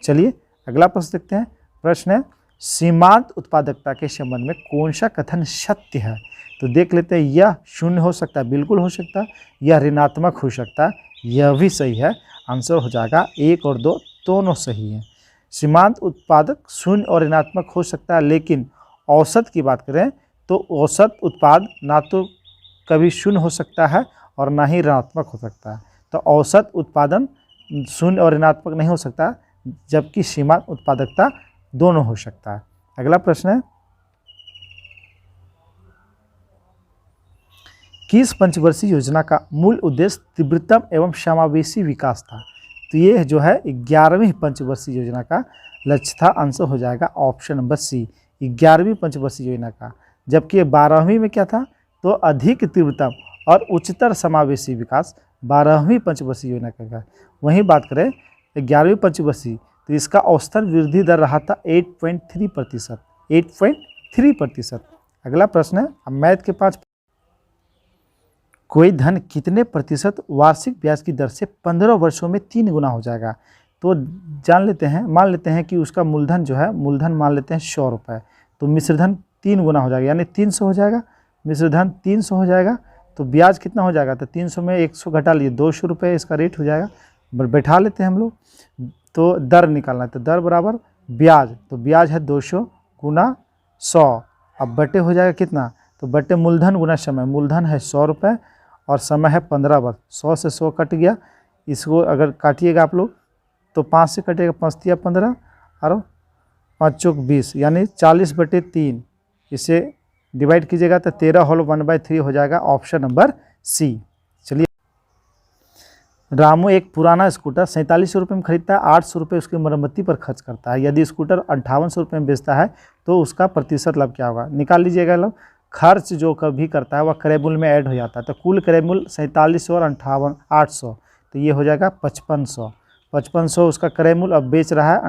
A: चलिए अगला प्रश्न देखते हैं। प्रश्न है, सीमांत उत्पादकता के संबंध में कौन सा कथन सत्य है? तो देख लेते हैं। यह शून्य हो सकता है, बिल्कुल हो सकता है। यह ऋणात्मक हो सकता है, यह भी सही है। आंसर हो जाएगा 1 और 2 दोनों सही हैं। सीमांत उत्पादक शून्य और ऋणात्मक हो सकता है, लेकिन औसत की बात करें तो औसत उत्पाद ना तो कभी शून्य हो सकता है और ना ही ऋणात्मक हो सकता है। तो औसत उत्पादन शून्य और ऋणात्मक नहीं हो सकता, जबकि सीमांत उत्पादकता दोनों हो सकता है। अगला प्रश्न है, किस पंचवर्षीय योजना का मूल उद्देश्य तीव्रतम एवं समावेशी विकास था? तो ये जो है 11वीं पंचवर्षीय योजना का लक्ष्य था। आंसर हो जाएगा ऑप्शन नंबर सी, 11वीं पंचवर्षीय योजना का। जबकि 12वीं में क्या था? तो अधिक तीव्रतम और उच्चतर समावेशी विकास 12वीं पंचवर्षीय योजना का। वहीं बात करें 11वीं पंचवर्षीय, तो इसका औसतन वृद्धि दर रहा था 8.3%। 8.3%। अगला प्रश्न है, अब मैथ के 5। कोई धन कितने प्रतिशत वार्षिक ब्याज की दर से 15 वर्षों में 3 गुना हो जाएगा? तो मान लेते हैं कि उसका मूलधन जो है, मूलधन मान लेते हैं 100 रुपये, तो मिश्रधन 3 गुना हो जाएगा, यानी 300 हो जाएगा। मिश्रधन 300 हो जाएगा तो ब्याज कितना हो जाएगा? तो 300 में 100 घटा लिए, 200 रुपये इसका रेट हो जाएगा। बैठा लेते हैं हम लोग, तो दर निकालना है। तो दर बराबर ब्याज, तो ब्याज है 200 गुना 100। अब बटे हो जाएगा कितना? तो बटे मूलधन गुना समय। मूलधन है 100 रुपये और समय है 15 वर्ष। 100 से 100 कट गया, इसको अगर काटिएगा आप लोग तो 5 से कटेगा, 5 तिया 15 और 5 चौक 20 यानी 40/3, इसे डिवाइड कीजिएगा तो 13 होल 1/3 हो जाएगा, ऑप्शन नंबर सी। चलिए, रामू एक पुराना स्कूटर 4700 रुपये में खरीदता है, 800 रुपये उसकी मरम्मती पर खर्च करता है। यदि स्कूटर 5800 रुपये में बेचता है तो उसका प्रतिशत लाभ क्या होगा? निकाल लीजिएगा लाभ। खर्च जो कभी करता है वह क्रय मूल्य में ऐड हो जाता है, तो कुल क्रय मूल्य 4700 और 800, तो ये हो जाएगा 5500। 5500 उसका क्रय मूल्य, अब बेच रहा है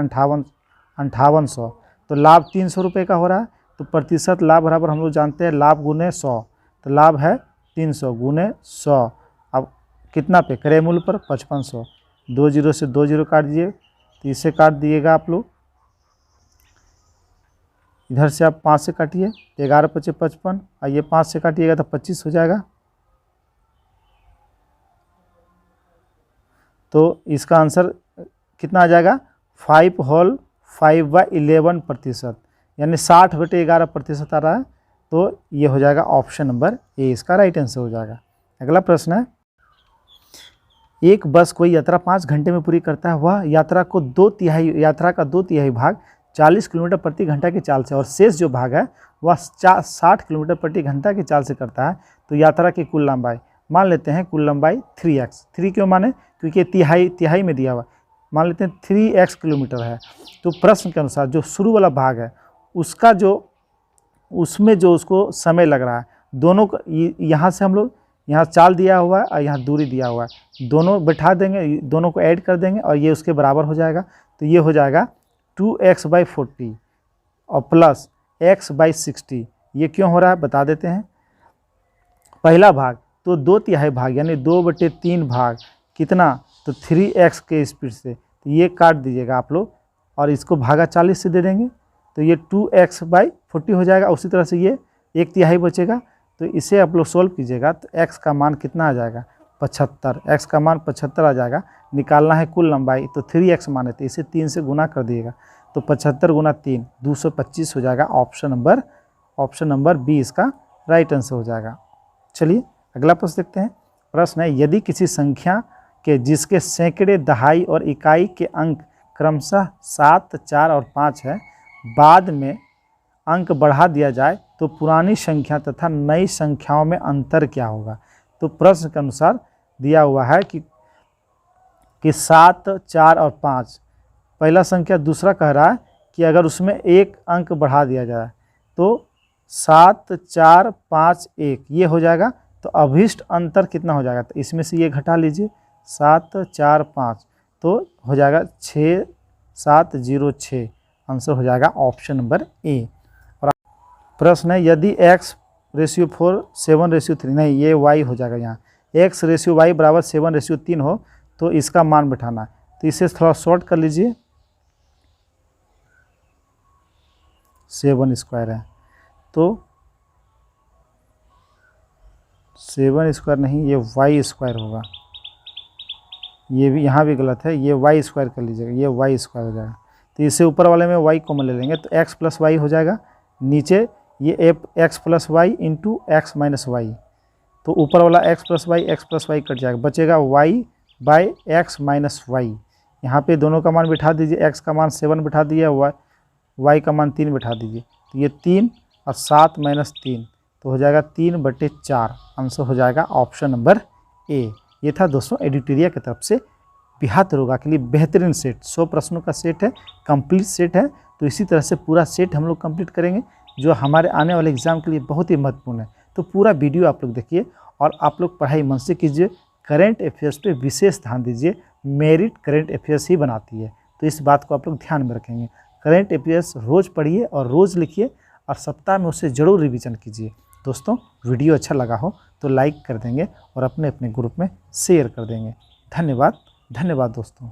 A: 5800, तो लाभ 300 रुपये का हो रहा है। तो प्रतिशत लाभ बराबर हम लोग जानते हैं लाभ गुने 100, तो लाभ है 300 गुने 100। अब कितना पे? क्रय मूल्य पर 5500। 2 जीरो से 2 जीरो काट दीजिए, तो इसे काट दिएगा आप लोग, इधर से आप 5 से काटिए, 11 पचे 55, और ये 5 से काटिएगा तो 25 हो जाएगा। तो इसका आंसर कितना आ जाएगा? 5 होल 5/11%, यानी 60/11% आ रहा है। तो ये हो जाएगा ऑप्शन नंबर ए, इसका राइट आंसर हो जाएगा। अगला प्रश्न है, एक बस कोई यात्रा 5 घंटे में पूरी करता है, वह यात्रा का 2/3 भाग 40 किलोमीटर प्रति घंटा की चाल से, और शेष जो भाग है वह 60 किलोमीटर प्रति घंटा की चाल से करता है, तो यात्रा की कुल लंबाई मान लेते हैं, कुल लंबाई 3x। 3 क्यों माने? क्योंकि तिहाई में दिया हुआ, मान लेते हैं 3x किलोमीटर है। तो प्रश्न के अनुसार जो शुरू वाला भाग है उसका उसमें जो उसको समय लग रहा है, दोनों को यहाँ से हम लोग, यहाँ चाल दिया हुआ है और यहाँ दूरी दिया हुआ है, दोनों बैठा देंगे, दोनों को ऐड कर देंगे और ये उसके बराबर हो जाएगा। तो ये हो जाएगा 2x/40 और प्लस x/60। ये क्यों हो रहा है बता देते हैं। पहला भाग तो 2/3 भाग यानी 2/3 भाग कितना? तो 3x के स्पीड से, तो ये काट दीजिएगा आप लोग और इसको भागा 40 से दे देंगे, तो ये 2x/40 हो जाएगा। उसी तरह से ये 1/3 बचेगा, तो इसे आप लोग सोल्व कीजिएगा तो x का मान कितना आ जाएगा? 75। x का मान 75 आ जाएगा। निकालना है कुल लंबाई, तो 3x माने, तो इसे 3 से गुना कर दिएगा, तो 75 गुना 3 225 हो जाएगा। ऑप्शन नंबर बी इसका राइट आंसर हो जाएगा। चलिए अगला प्रश्न देखते हैं। प्रश्न है, यदि किसी संख्या के जिसके सैकड़े, दहाई और इकाई के अंक क्रमशः 7, 4 और 5 है, बाद में अंक बढ़ा दिया जाए तो पुरानी संख्या तथा नई संख्याओं में अंतर क्या होगा? तो प्रश्न के अनुसार दिया हुआ है कि 7, 4 और 5 पहला संख्या, दूसरा कह रहा है कि अगर उसमें एक अंक बढ़ा दिया जाए तो 7, 4, 5, 1 ये हो जाएगा। तो अभिष्ट अंतर कितना हो जाएगा? तो इसमें से ये घटा लीजिए, 7, 4, 5, तो हो जाएगा 6, 7, 0, 6। आंसर हो जाएगा ऑप्शन नंबर ए। और प्रश्न है, यदि x/4 7/3, नहीं ये y हो जाएगा, यहाँ x/y बराबर 7/3 हो तो इसका मान बैठाना है। तो इसे थोड़ा शॉर्ट कर लीजिए, 7 स्क्वायर है, तो 7 स्क्वायर नहीं, ये y स्क्वायर होगा। ये भी यहाँ भी गलत है, ये y स्क्वायर कर लीजिएगा, ये y स्क्वायर हो जाएगा। तो इसे ऊपर वाले में y कॉमन ले लेंगे, तो x + y हो जाएगा। नीचे ये x + y into x - y, तो ऊपर वाला x + y कट जाएगा, बचेगा y/x - y। यहाँ पे दोनों का मान बिठा दीजिए, x का मान 7 बिठा दिए, y का मान 3 बिठा दीजिए, तो ये 3 और 7 - 3, तो हो जाएगा 3/4। आंसर हो जाएगा ऑप्शन नंबर ए। ये था दोस्तों एडिटोरिया की तरफ से बिहार दरोगा के लिए बेहतरीन सेट, 100 प्रश्नों का सेट है, कंप्लीट सेट है। तो इसी तरह से पूरा सेट हम लोग कंप्लीट करेंगे जो हमारे आने वाले एग्जाम के लिए बहुत ही महत्वपूर्ण है। तो पूरा वीडियो आप लोग देखिए और आप लोग पढ़ाई मन से कीजिए, करेंट अफेयर्स पे विशेष ध्यान दीजिए, मेरिट करेंट अफेयर्स ही बनाती है, तो इस बात को आप लोग ध्यान में रखेंगे। करेंट अफेयर्स रोज़ पढ़िए और रोज़ लिखिए और सप्ताह में उसे ज़रूर रिवीजन कीजिए। दोस्तों वीडियो अच्छा लगा हो तो लाइक कर देंगे और अपने अपने ग्रुप में शेयर कर देंगे। धन्यवाद दोस्तों।